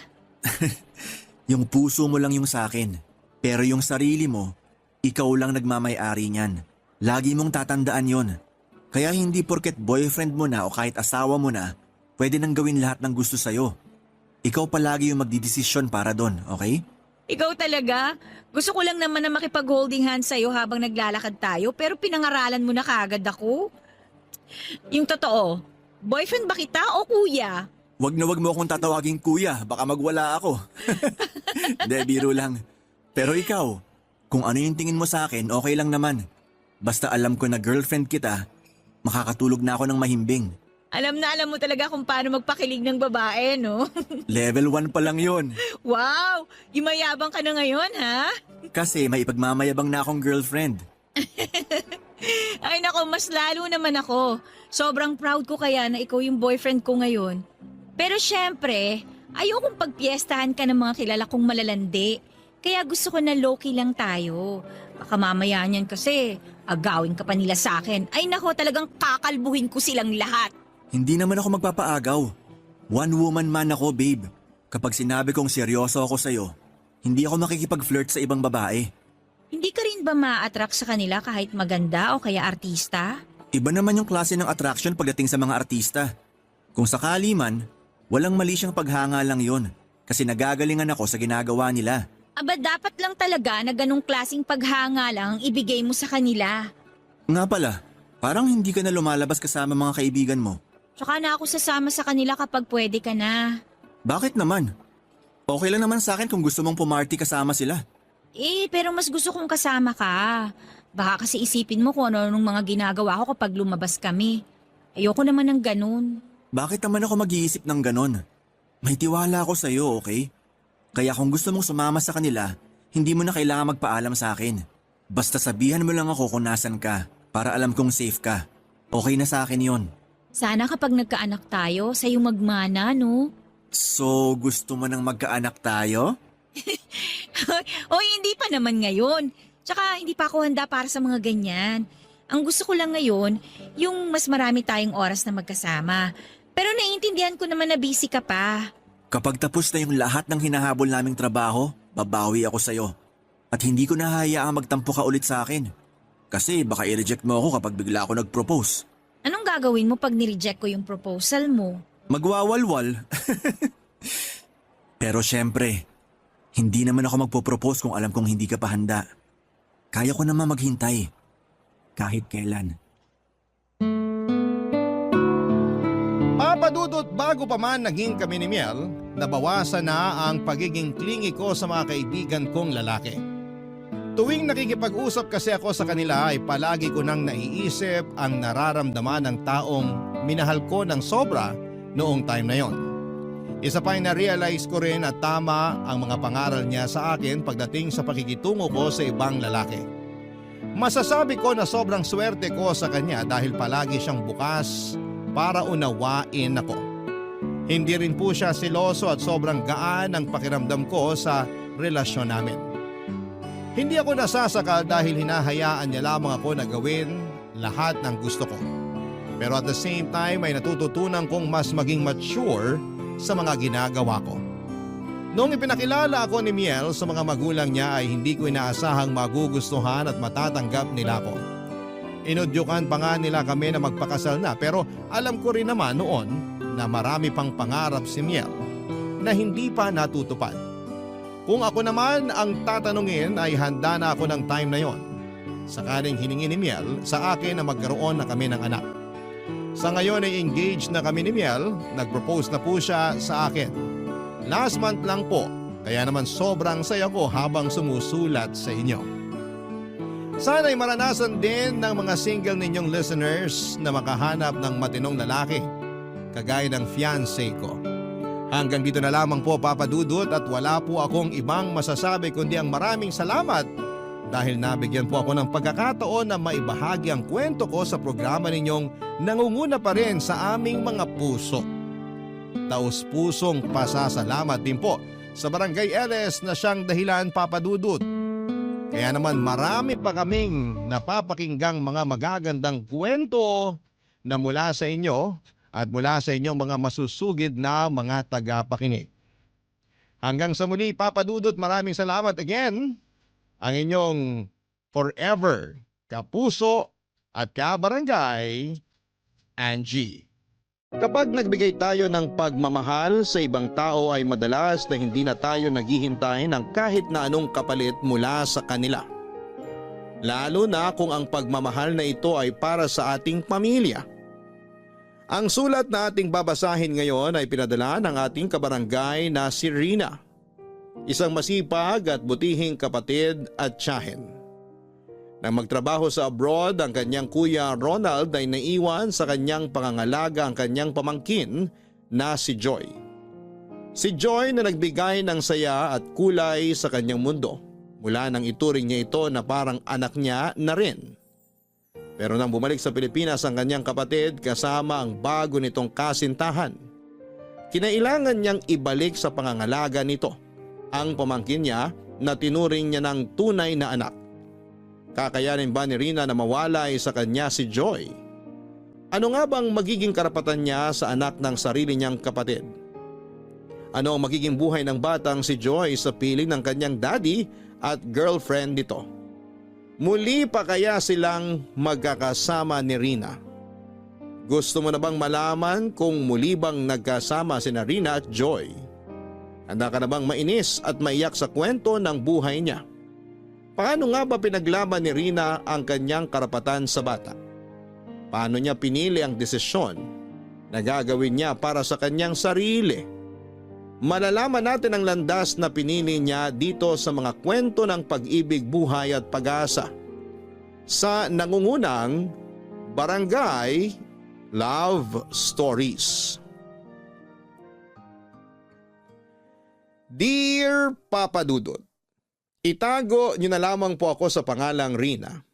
Yung puso mo lang yung sakin. Pero yung sarili mo, ikaw lang nagmamay-ari niyan. Lagi mong tatandaan yon. Kaya hindi porket boyfriend mo na o kahit asawa mo na, pwede nang gawin lahat ng gusto sa'yo. Ikaw palagi yung magdidesisyon para doon, okay? Ikaw talaga? Gusto ko lang naman na makipag-holding hands sa'yo habang naglalakad tayo pero pinangaralan mo na kaagad ako. Yung totoo, boyfriend ba kita o kuya? Wag mo akong tatawagin kuya, baka magwala ako. Hindi, biro lang. Pero ikaw, kung ano yung tingin mo sa akin, okay lang naman. Basta alam ko na girlfriend kita, makakatulog na ako ng mahimbing. Alam mo talaga kung paano magpakilig ng babae, no? Level 1 pa lang yun. Wow! Yumayabang ka na ngayon, ha? Kasi may ipagmamayabang na akong girlfriend. Ay nako, mas lalo naman ako. Sobrang proud ko kaya na ikaw yung boyfriend ko ngayon. Pero syempre, ayokong pagpiestahan ka ng mga kilala kong malalandi. Kaya gusto ko na low-key lang tayo. Baka mamaya niyan kasi agawin ka pa nila sa akin. Ay nako, talagang kakalbuhin ko silang lahat. Hindi naman ako magpapaagaw. One woman man ako, babe. Kapag sinabi kong seryoso ako sa'yo, hindi ako makikipag-flirt sa ibang babae. Hindi ka rin ba ma-attract sa kanila kahit maganda o kaya artista? Iba naman yung klase ng attraction pagdating sa mga artista. Kung sakali man, walang mali siyang paghanga lang yon kasi nagagalingan ako sa ginagawa nila. Aba dapat lang talaga na ganong klaseng paghanga lang ang ibigay mo sa kanila. Nga pala, parang hindi ka na lumalabas kasama mga kaibigan mo. Tsaka na ako sasama sa kanila kapag pwede ka na. Bakit naman? Okay lang naman sa akin kung gusto mong pumarty kasama sila. Pero mas gusto kong kasama ka. Baka kasi isipin mo kung ano-anong mga ginagawa ko kapag lumabas kami. Ayoko naman ng ganun. Bakit naman ako mag-iisip ng ganon? May tiwala ako sa'yo, okay? Kaya kung gusto mong sumama sa kanila, hindi mo na kailangan magpaalam sa akin. Basta sabihan mo lang ako kung nasan ka para alam kong safe ka. Okay na sa akin yon. Sana kapag nagkaanak tayo, sa'yo magmana, no? So, gusto mo nang magkaanak tayo? Oy, hindi pa naman ngayon. Tsaka hindi pa ako handa para sa mga ganyan. Ang gusto ko lang ngayon, yung mas marami tayong oras na magkasama. Pero naiintindihan ko naman na busy ka pa. Kapag tapos na yung lahat ng hinahabol naming trabaho, babawi ako sa'yo. At hindi ko na hayaang magtampo ka ulit sa akin. Kasi baka i-reject mo ako kapag bigla ako nag-propose. Anong gagawin mo pag nireject ko yung proposal mo? Magwawalwal. Pero syempre, hindi naman ako magpo-propose kung alam kong hindi ka pa handa. Kaya ko naman maghintay. Kahit kailan. Papadudot bago pa man naging kami ni Miel, nabawasan na ang pagiging clingy ko sa mga kaibigan kong lalaki. Tuwing nakikipag-usap kasi ako sa kanila ay palagi ko nang naiisip ang nararamdaman ng taong minahal ko ng sobra noong time na yon. Isa pa ay na-realize ko rin na tama ang mga pangaral niya sa akin pagdating sa pakikitungo ko sa ibang lalaki. Masasabi ko na sobrang swerte ko sa kanya dahil palagi siyang bukas para unawain ako. Hindi rin po siya seloso at sobrang gaan ang pakiramdam ko sa relasyon namin. Hindi ako nasasakal dahil hinahayaan niya lamang ako na gawin lahat ng gusto ko. Pero at the same time ay natututunan kong mas maging mature sa mga ginagawa ko. Noong ipinakilala ako ni Miel sa mga magulang niya ay hindi ko inaasahang magugustuhan at matatanggap nila ako. Inudyukan pa nga nila kami na magpakasal na pero alam ko rin naman noon na marami pang pangarap si Miel na hindi pa natutupad. Kung ako naman ang tatanungin ay handa na ako ng time na yon. Sakaling hiningi ni Miel sa akin na magkaroon na kami ng anak. Sa ngayon ay engaged na kami ni Miel, nag-propose na po siya sa akin. Last month lang po, kaya naman sobrang saya ko habang sumusulat sa inyo. Sana'y maranasan din ng mga single ninyong listeners na makahanap ng matinong lalaki, kagaya ng fiancé ko. Hanggang dito na lamang po Papa Dudut at wala po akong ibang masasabi kundi ang maraming salamat dahil nabigyan po ako ng pagkakataon na maibahagi ang kwento ko sa programa ninyong nangunguna pa rin sa aming mga puso. Taos-pusong pasasalamat din po sa Barangay LS na siyang dahilan Papa Dudut. Kaya naman marami pa kaming napapakinggang mga magagandang kwento na mula sa inyo at mula sa inyong mga masusugid na mga tagapakinig. Hanggang sa muli Papa Dudut, maraming salamat again. Ang inyong forever kapuso at kabarangay, Angie. Kapag nagbigay tayo ng pagmamahal sa ibang tao ay madalas na hindi na tayo naghihintay ng kahit na anong kapalit mula sa kanila. Lalo na kung ang pagmamahal na ito ay para sa ating pamilya. Ang sulat na ating babasahin ngayon ay pinadala ng ating kabarangay na si Rina. Isang masipag at butihing kapatid at tiyahin. Nang magtrabaho sa abroad ang kanyang kuya Ronald ay naiwan sa kanyang pangangalaga ang kanyang pamangkin na si Joy. Si Joy na nagbigay ng saya at kulay sa kanyang mundo mula nang ituring niya ito na parang anak niya na rin. Pero nang bumalik sa Pilipinas ang kanyang kapatid kasama ang bago nitong kasintahan, kinailangan niyang ibalik sa pangangalaga nito ang pamangkin niya na tinuring niya ng tunay na anak. Kakayanin ba ni Rina na mawalay sa kanya si Joy? Ano nga bang magiging karapatan niya sa anak ng sarili niyang kapatid? Ano ang magiging buhay ng batang si Joy sa piling ng kanyang daddy at girlfriend nito? Muli pa kaya silang magkakasama ni Rina? Gusto mo na bang malaman kung muli bang nagkasama sina Rina at Joy? Handa ka na bang mainis at maiyak sa kwento ng buhay niya? Paano nga ba pinaglaban ni Rina ang kanyang karapatan sa bata? Paano niya pinili ang desisyon na gagawin niya para sa kanyang sarili? Malalaman natin ang landas na pinili niya dito sa mga kwento ng pag-ibig, buhay at pag-asa sa nangungunang Barangay Love Stories. Dear Papa Dudut, itago niyo na lamang po ako sa pangalang Rina.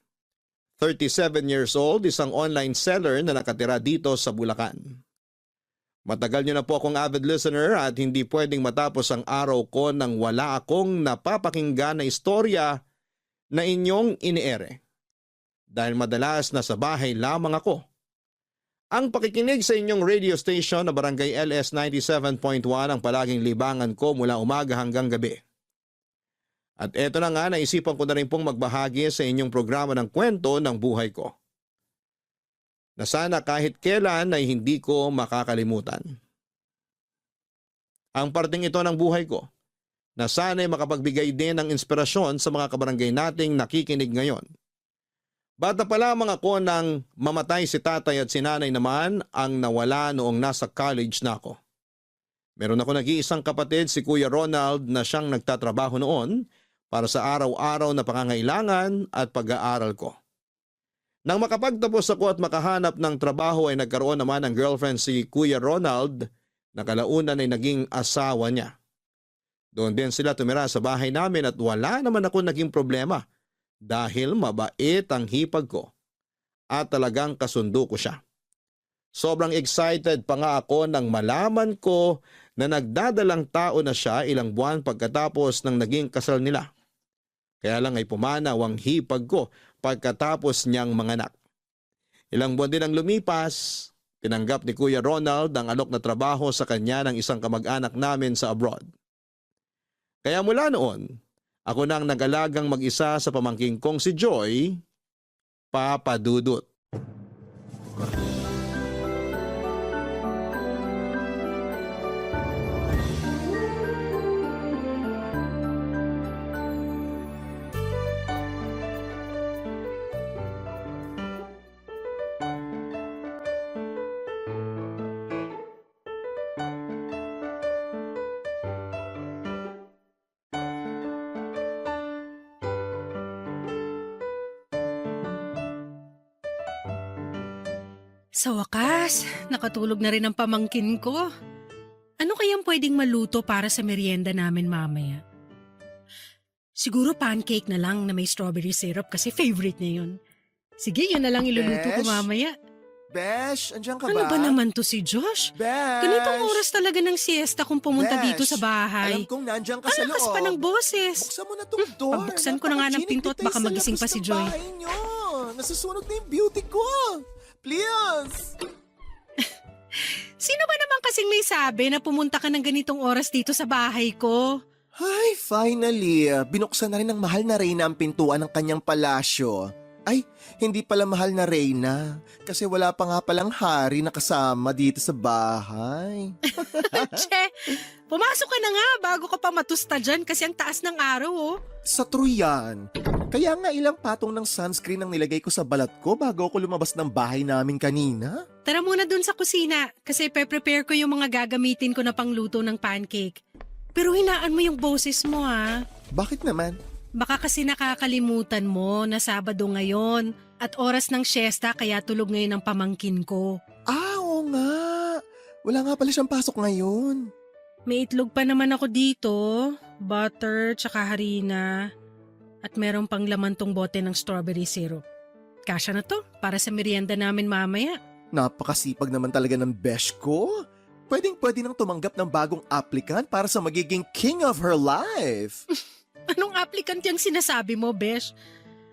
37 years old, isang online seller na nakatira dito sa Bulacan. Matagal niyo na po akong avid listener at hindi pwedeng matapos ang araw ko nang wala akong napapakinggan na istorya na inyong iniere. Dahil madalas nasa bahay lamang ako. Ang pakikinig sa inyong radio station na Barangay LS 97.1 ang palaging libangan ko mula umaga hanggang gabi. At eto na nga, naisipan ko na rin pong magbahagi sa inyong programa ng kwento ng buhay ko, na sana kahit kailan ay hindi ko makakalimutan. Ang parting ito ng buhay ko, na sana ay makapagbigay din ng inspirasyon sa mga kabarangay nating nakikinig ngayon. Bata pa lamang ako nang mamatay si tatay at si nanay naman ang nawala noong nasa college na ako. Meron ako nag-iisang kapatid, si Kuya Ronald, na siyang nagtatrabaho noon para sa araw-araw na pangangailangan at pag-aaral ko. Nang makapagtapos ako at makahanap ng trabaho ay nagkaroon naman ng girlfriend si Kuya Ronald na kalaunan ay naging asawa niya. Doon din sila tumira sa bahay namin at wala naman ako naging problema dahil mabait ang hipag ko at talagang kasundo ko siya. Sobrang excited pa nga ako nang malaman ko na nagdadalang tao na siya ilang buwan pagkatapos ng naging kasal nila. Kaya lang ay pumanaw ang hipag ko pagkatapos niyang manganak. Ilang buwan din ang lumipas, tinanggap ni Kuya Ronald ang alok na trabaho sa kanya ng isang kamag-anak namin sa abroad. Kaya mula noon, ako nang nag-alagang mag-isa sa pamangking kong si Joy, Papa Dudut. Sa wakas, nakatulog na rin ang pamangkin ko. Ano kayang pwedeng maluto para sa merienda namin mamaya? Siguro pancake na lang na may strawberry syrup kasi favorite niya yun. Sige, yun na lang iluluto ko Besh? mamaya. Besh, andyan ka Ano ba? ba naman to si Josh? Besh! Ganitong oras talaga ng siesta kung pumunta Besh, dito sa bahay. Alam kong nandyan ka sa Ang loob. lakas pa ng boses. Buksan mo na tong door. Pagbuksan ko na nga ng pinto at baka magising pa si Joy. Nasusunog na yung beauty ko. Please! Sino ba naman kasing may sabi na pumunta ka ng ganitong oras dito sa bahay ko? Ay, finally. Binuksan na rin ng mahal na Reyna ang pintuan ng kanyang palasyo. Ay, hindi pala mahal na Reyna. Kasi wala pa nga palang hari na kasama dito sa bahay. Che, pumasok ka na nga bago ka pa matusta dyan kasi ang taas ng araw oh. Sa true yan. Kaya nga ilang patong ng sunscreen ang nilagay ko sa balat ko bago ako lumabas ng bahay namin kanina. Tara muna dun sa kusina kasi pe-prepare ko yung mga gagamitin ko na pangluto ng pancake. Pero hinaan mo yung boses mo ha. Bakit naman? Baka kasi nakakalimutan mo na Sabado ngayon at oras ng siesta kaya tulog ngayon ang pamangkin ko. Oo nga. Wala nga pala siyang pasok ngayon. May itlog pa naman ako dito, butter tsaka harina at meron pang laman tong bote ng strawberry syrup. Kasya na to para sa merienda namin mamaya. Napakasipag naman talaga ng besh ko. Pwedeng-pwede nang tumanggap ng bagong applicant para sa magiging king of her life. Anong applicant yung sinasabi mo, Besh?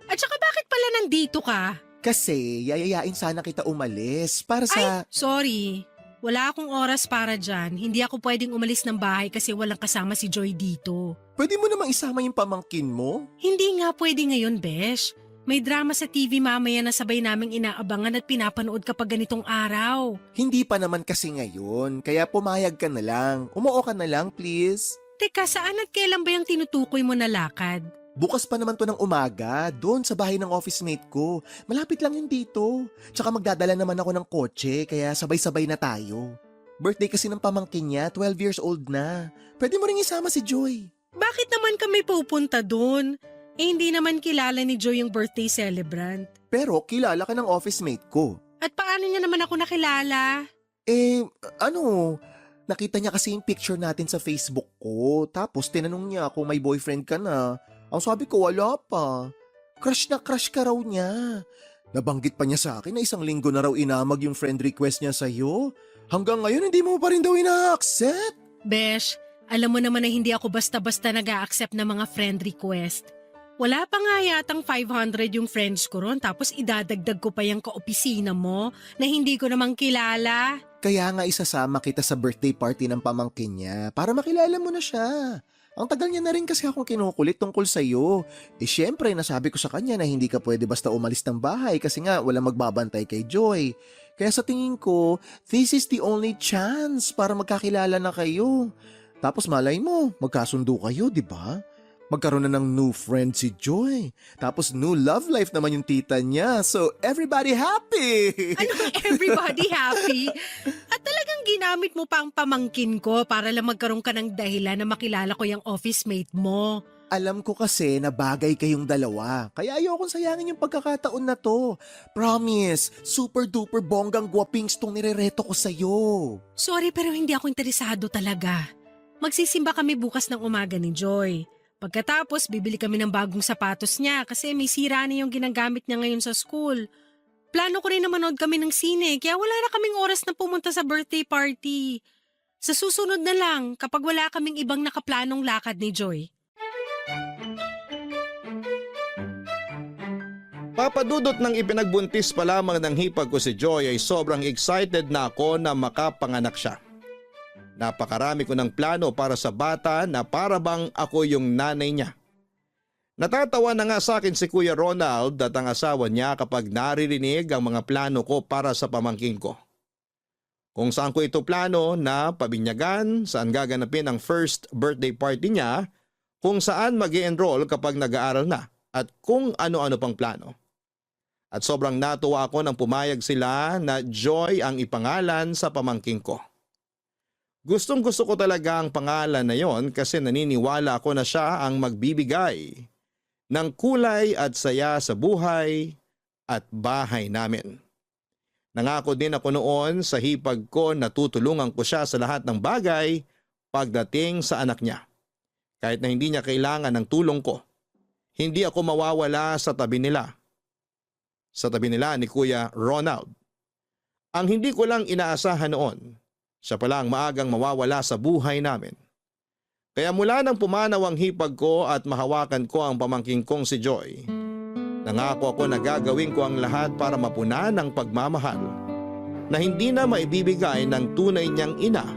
At saka bakit pala nandito ka? Kasi yayayain sana kita umalis para Ay, sa... sorry. Wala akong oras para dyan. Hindi ako pwedeng umalis ng bahay kasi walang kasama si Joy dito. Pwede mo namang isama yung pamangkin mo? Hindi nga pwede ngayon, Besh. May drama sa TV mamaya na sabay naming inaabangan at pinapanood kapag ganitong araw. Hindi pa naman kasi ngayon, kaya pumayag ka na lang. Umuo ka na lang, please. Teka, saan at kailan ba yung tinutukoy mo na lakad? Bukas pa naman to ng umaga, doon sa bahay ng office mate ko. Malapit lang yun dito. Tsaka magdadala naman ako ng kotse, kaya sabay-sabay na tayo. Birthday kasi ng pamangkin niya, 12 years old na. Pwede mo ring isama si Joy. Bakit naman kami pupunta doon? Eh hindi naman kilala ni Joy yung birthday celebrant. Pero kilala ka ng office mate ko. At paano niya naman ako nakilala? Nakita niya kasi yung picture natin sa Facebook ko. Tapos tinanong niya kung may boyfriend ka na. Ang sabi ko, wala pa. Crush na crush ka raw niya. Nabanggit pa niya sa akin na 1 linggo na raw inamag yung friend request niya sa'yo. Hanggang ngayon, hindi mo pa rin daw ina-accept. Besh, alam mo naman na hindi ako basta-basta nag-a-accept ng mga friend request. Wala pa nga yatang 500 yung friends ko ron tapos idadagdag ko pa yung kaopisina mo na hindi ko namang kilala. Kaya nga isasama kita sa birthday party ng pamangkin niya para makilala mo na siya. Ang tagal niya na rin kasi akong kinukulit tungkol sa'yo. Syempre, nasabi ko sa kanya na hindi ka pwede basta umalis ng bahay kasi nga wala magbabantay kay Joy. Kaya sa tingin ko, this is the only chance para magkakilala na kayo. Tapos malay mo, magkasundo kayo, di ba? Magkaroon na ng new friend si Joy. Tapos new love life naman yung tita niya. So everybody happy! Ano everybody happy? At talagang ginamit mo pa ang pamangkin ko para lang magkaroon ka ng dahilan na makilala ko yung office mate mo. Alam ko kasi na bagay kayong dalawa. Kaya ayokong sayangin yung pagkakataon na to. Promise, super duper bonggang guwapings tong nirereto ko sa'yo. Sorry pero hindi ako interesado talaga. Magsisimba kami bukas ng umaga ni Joy. Pagkatapos, bibili kami ng bagong sapatos niya kasi may sira na yung ginagamit niya ngayon sa school. Plano ko rin na manood kami ng sine kaya wala na kaming oras na pumunta sa birthday party. Sa susunod na lang kapag wala kaming ibang nakaplanong lakad ni Joy. Papadudot ng ipinagbuntis pa lamang ng hipag ko si Joy ay sobrang excited na ako na makapanganak siya. Napakarami ko ng plano para sa bata na para bang ako yung nanay niya. Natatawa na nga sa akin si Kuya Ronald at ang asawa niya kapag naririnig ang mga plano ko para sa pamangkin ko. Kung saan ko ito plano na pabinyagan, saan gaganapin ang first birthday party niya, kung saan mag-i-enroll kapag nag-aaral na, at kung ano-ano pang plano. At sobrang natuwa ako nang pumayag sila na Joy ang ipangalan sa pamangkin ko. Gustong gusto ko talaga ang pangalan na yon kasi naniniwala ako na siya ang magbibigay ng kulay at saya sa buhay at bahay namin. Nangako din ako noon sa hipag ko na tutulungan ko siya sa lahat ng bagay pagdating sa anak niya. Kahit na hindi niya kailangan ng tulong ko, hindi ako mawawala sa tabi nila. Sa tabi nila ni Kuya Ronald. Ang hindi ko lang inaasahan noon, siya pala ang maagang mawawala sa buhay namin. Kaya mula nang pumanaw ang hipag ko at mahawakan ko ang pamangking kong si Joy, nangako ako na gagawin ko ang lahat para mapunan ang pagmamahal na hindi na maibibigay ng tunay niyang ina,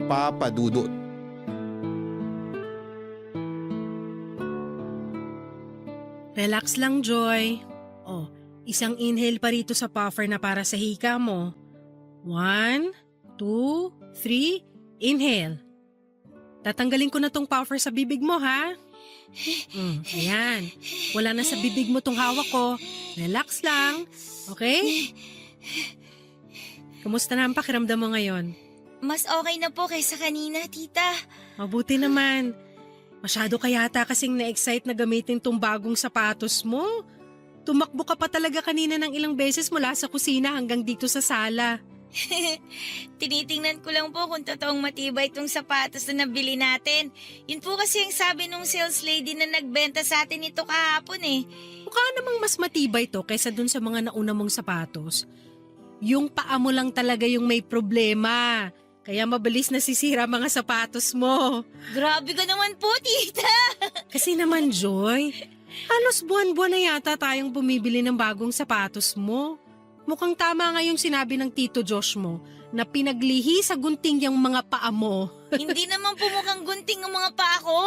Papa Dudut. Relax lang, Joy. Oh, isang inhale pa rito sa puffer na para sa hika mo. 1, 2, 3, inhale. Tatanggalin ko na tong puffer sa bibig mo, ha? Ayan. Wala na sa bibig mo tong hawak ko. Relax lang. Okay? Kumusta na ang pakiramdam mo ngayon? Mas okay na po kaysa kanina, tita. Mabuti naman. Masyado ka yata kasing na-excite na gamitin tong bagong sapatos mo. Tumakbo ka pa talaga kanina ng ilang beses mula sa kusina hanggang dito sa sala. Tinitingnan ko lang po kung totoong matibay itong sapatos na nabili natin. Yun po kasi ang sabi nung sales lady na nagbenta sa atin ito kahapon eh. Mukha namang mas matibay to kaysa dun sa mga nauna mong sapatos. Yung paa mo lang talaga yung may problema. Kaya mabilis nasisira mga sapatos mo. Grabe ka naman po, tita. Kasi naman, Joy, halos buwan-buwan na yata tayong bumibili ng bagong sapatos mo. Mukhang tama nga yung sinabi ng Tito Josh mo na pinaglihi sa gunting yung mga paa mo. Hindi naman po mukhang gunting ang mga paa ko.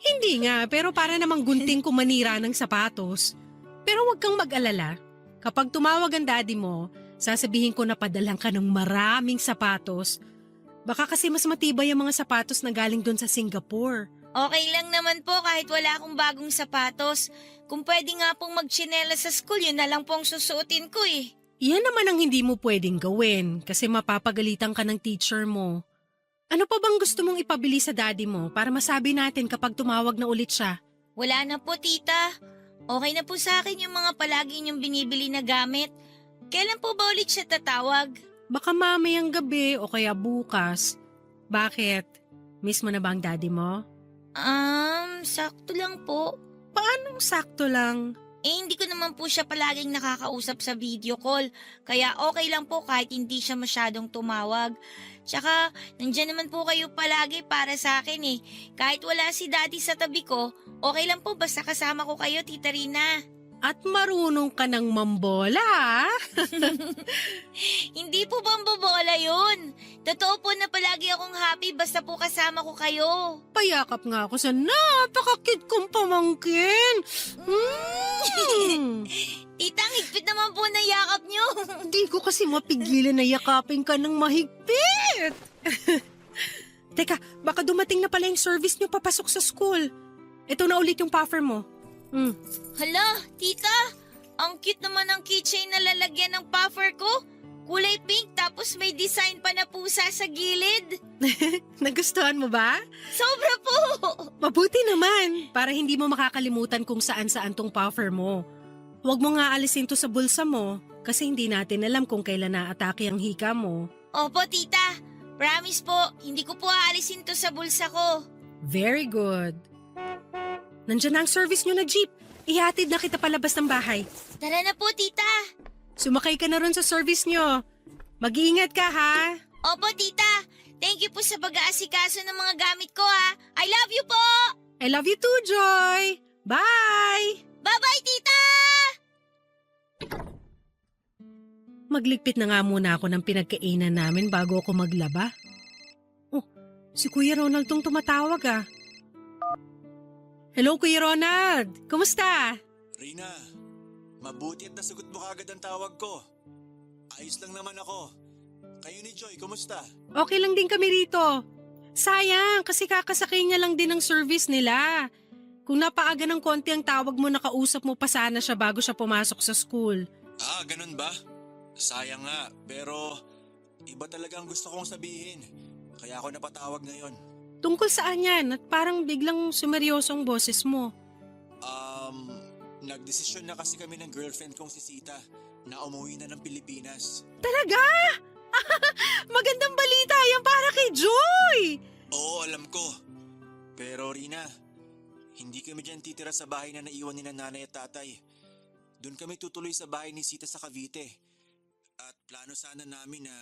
Hindi nga, pero para namang gunting kung manira ng sapatos. Pero huwag kang mag-alala. Kapag tumawag ang daddy mo, sasabihin ko na padalang ka ng maraming sapatos. Baka kasi mas matibay ang mga sapatos na galing doon sa Singapore. Okay lang naman po kahit wala akong bagong sapatos. Kung pwede nga pong magtsinelas sa school, yun na lang po ang susuotin ko eh. Yan naman ang hindi mo pwedeng gawin kasi mapapagalitan ka ng teacher mo. Ano pa bang gusto mong ipabili sa daddy mo para masabi natin kapag tumawag na ulit siya? Wala na po, tita. Okay na po sa akin yung mga palagi niyong binibili na gamit. Kailan po ba ulit siya tatawag? Baka mamayang gabi o kaya bukas. Bakit? Miss mo na ba ang daddy mo? Sakto lang po. Paanong sakto lang? Hindi ko naman po siya palaging nakakausap sa video call. Kaya okay lang po kahit hindi siya masyadong tumawag. Tsaka, nandyan naman po kayo palagi para sa akin eh. Kahit wala si daddy sa tabi ko, okay lang po basta kasama ko kayo, Tita Rina. At marunong ka ng mambola, ha? Hindi po bambobola yun. Totoo po na palagi akong happy basta po kasama ko kayo. Payakap nga ako sa napaka-cute kong pamangkin. Tita, ang higpit naman po na yakap nyo. Hindi ko kasi mapigilan na yakapin ka ng mahigpit. Teka, baka dumating na pala yung service nyo papasok sa school. Ito na ulit yung puffer mo. Hala, tita, ang cute naman ng keychain na lalagyan ng puffer ko. Kulay pink tapos may design pa na pusa sa gilid. Nagustuhan mo ba? Sobra po! Mabuti naman, para hindi mo makakalimutan kung saan-saan tong puffer mo. Huwag mo nga alisin to sa bulsa mo kasi hindi natin alam kung kailan naatake ang hika mo. Opo, tita. Promise po, hindi ko po aalisin to sa bulsa ko. Very good. Nandiyan na ang service nyo na jeep. Ihatid na kita palabas ng bahay. Tara na po, tita. Sumakay ka na ron sa service nyo. Mag-iingat ka, ha? Opo, tita. Thank you po sa pag-aasikaso ng mga gamit ko, ha. I love you po! I love you too, Joy. Bye! Bye-bye, tita! Magligpit na nga muna ako ng pinagkainan namin bago ako maglaba. Oh, si Kuya Ronald tong tumatawag, ah. Hello, Kuya Ronald. Kumusta? Rina, mabuti at nasagot mo kagad ang tawag ko. Ayos lang naman ako. Kayo ni Joy, kumusta? Okay lang din kami rito. Sayang, kasi kakasakay niya lang din ang service nila. Kung napaaga ng konti ang tawag mo, nakausap mo pa sana siya bago siya pumasok sa school. Ah, ganun ba? Sayang nga, pero iba talaga ang gusto kong sabihin. Kaya ako napatawag ngayon. Tungkol saan yan at parang biglang sumeryosong boses mo? Nagdesisyon na kasi kami ng girlfriend kong si Sita na umuwi na ng Pilipinas. Talaga? Magandang balita yan para kay Joy! Oo, alam ko. Pero Rina, hindi kami dyan titira sa bahay na naiwan ni nanay at tatay. Doon kami tutuloy sa bahay ni Sita sa Cavite. At plano sana namin na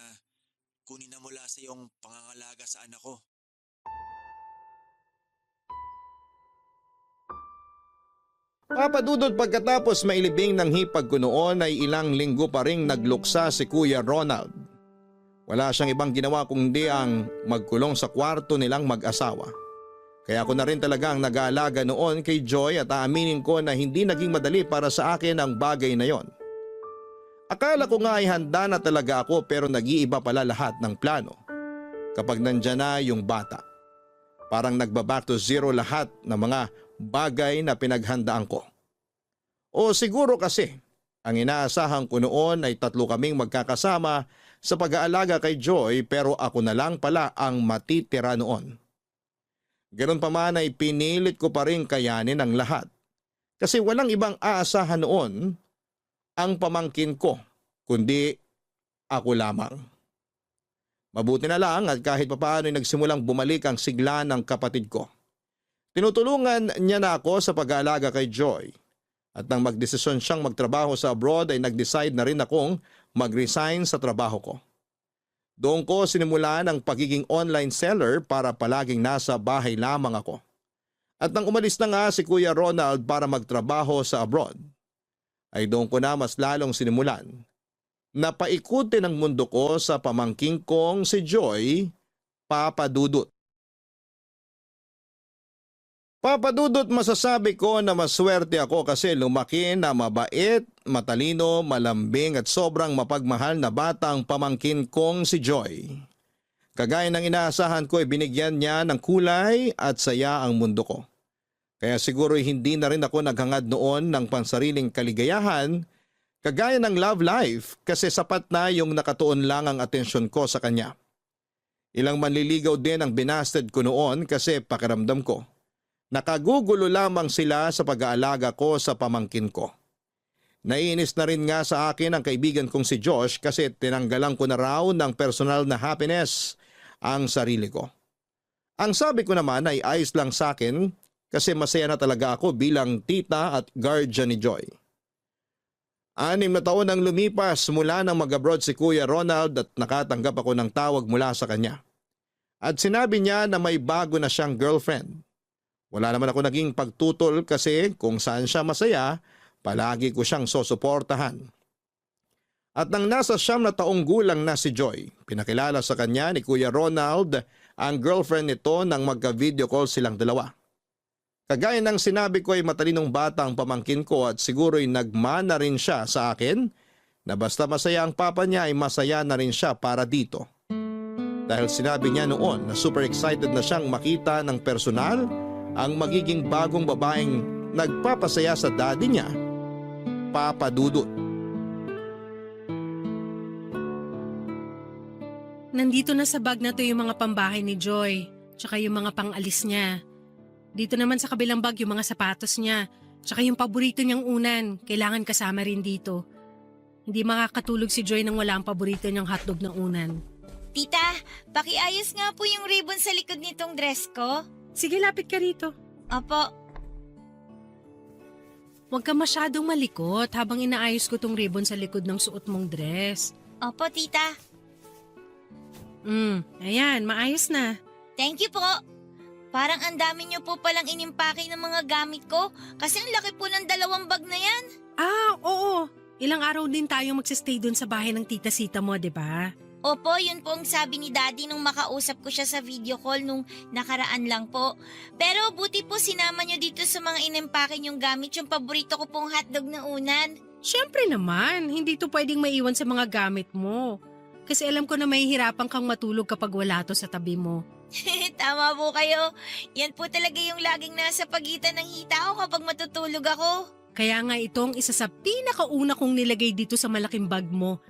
kunin na mula sa iyong pangangalaga sa anak ko. Papadudod pagkatapos mailibing ng hipag ko noon ay ilang linggo pa ring nagluksa si Kuya Ronald. Wala siyang ibang ginawa kundi ang magkulong sa kwarto nilang mag-asawa. Kaya ako na rin talagang nag-aalaga noon kay Joy at aaminin ko na hindi naging madali para sa akin ang bagay na yon. Akala ko nga ay handa na talaga ako pero nag-iiba pala lahat ng plano. Kapag nandyan na yung bata, parang nagba-back to zero lahat ng mga bagay na pinaghandaan ko. O siguro kasi, ang inaasahan ko noon ay 3 kaming magkakasama sa pag-aalaga kay Joy pero ako na lang pala ang matitira noon. Ganun pa man ay pinilit ko pa rin kayanin ang lahat. Kasi walang ibang aasahan noon ang pamangkin ko, kundi ako lamang. Mabuti na lang at kahit papaano ay nagsimulang bumalik ang sigla ng kapatid ko. Tinutulungan niya na ako sa pag-aalaga kay Joy. At nang magdesisyon siyang magtrabaho sa abroad ay nag-decide na rin akong mag-resign sa trabaho ko. Doon ko sinimulan ang pagiging online seller para palaging nasa bahay lamang ako. At nang umalis na nga si Kuya Ronald para magtrabaho sa abroad, ay doon ko na mas lalong sinimulan na paikutin ang mundo ko sa pamangking kong si Joy, Papa Dudut. Papa Dudut, masasabi ko na maswerte ako kasi lumaki na mabait, matalino, malambing at sobrang mapagmahal na batang pamangkin kong si Joy. Kagaya ng inaasahan ko, binigyan niya ng kulay at saya ang mundo ko. Kaya siguro hindi na rin ako naghangad noon ng pansariling kaligayahan kagaya ng love life kasi sapat na yung nakatuon lang ang atensyon ko sa kanya. Ilang manliligaw din ang binasted ko noon kasi pakiramdam ko nakagugulo lamang sila sa pag-aalaga ko sa pamangkin ko. Naiinis na rin nga sa akin ang kaibigan kong si Josh kasi tinanggalan ko na raw ng personal na happiness ang sarili ko. Ang sabi ko naman ay ayos lang sa akin kasi masaya na talaga ako bilang tita at guardian ni Joy. 6 na taon ang lumipas mula nang mag-abroad si Kuya Ronald at nakatanggap ako ng tawag mula sa kanya. At sinabi niya na may bago na siyang girlfriend. Wala naman ako naging pagtutol kasi kung saan siya masaya, palagi ko siyang susuportahan. At nang nasa 9 na taong gulang na si Joy, pinakilala sa kanya ni Kuya Ronald ang girlfriend nito nang magka-video call silang dalawa. Kagaya ng sinabi ko ay matalinong bata ang pamangkin ko at siguro'y nagmana rin siya sa akin na basta masaya ang papa niya ay masaya na rin siya para dito. Dahil sinabi niya noon na super excited na siyang makita ng personal ang magiging bagong babaeng nagpapasaya sa daddy niya, Papa Dudut. Nandito na sa bag na to yung mga pambahay ni Joy, tsaka yung mga pangalis niya. Dito naman sa kabilang bag yung mga sapatos niya, tsaka yung paborito niyang unan, kailangan kasama rin dito. Hindi makakatulog si Joy nang wala ang paborito niyang hotdog na unan. Tita, pakiayos nga po yung ribbon sa likod nitong dress ko. Sige, lapit ka rito. Opo. Huwag ka masyadong malikot habang inaayos ko tong ribbon sa likod ng suot mong dress. Opo, tita. Ayan, maayos na. Thank you po. Parang ang dami niyo po palang inimpake ng mga gamit ko kasi ang laki po ng 2 bag na yan. Oo. Ilang araw din tayo magsistay dun sa bahay ng tita Sita mo, di ba? Opo, yun po ang sabi ni Daddy nung makausap ko siya sa video call nung nakaraan lang po. Pero buti po sinama niyo dito sa mga inimpake niyong gamit yung paborito ko pong hotdog na unan. Siyempre naman, hindi to pwedeng maiwan sa mga gamit mo. Kasi alam ko na mahihirapan kang matulog kapag wala to sa tabi mo. Tama po kayo. Yan po talaga yung laging nasa pagitan ng hita ko kapag matutulog ako. Kaya nga itong isa sa pinakauna kong nilagay dito sa malaking bag mo.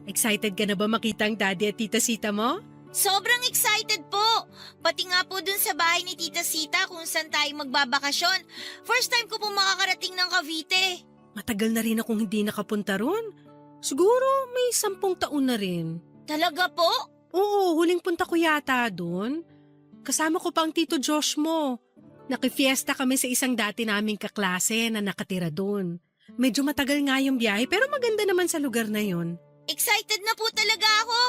Excited ka na ba makita ang daddy at tita Sita mo? Sobrang excited po. Pati nga po dun sa bahay ni Tita Sita kung saan tayo magbabakasyon. First time ko po makakarating ng Cavite. Matagal na rin akong hindi nakapunta ron. Siguro may 10 taon na rin. Talaga po? Oo, huling punta ko yata doon. Kasama ko pa ang tito Josh mo. Nakifiesta kami sa isang dati naming kaklase na nakatira doon. Medyo matagal nga yung biyahe pero maganda naman sa lugar na yon. Excited na po talaga ako.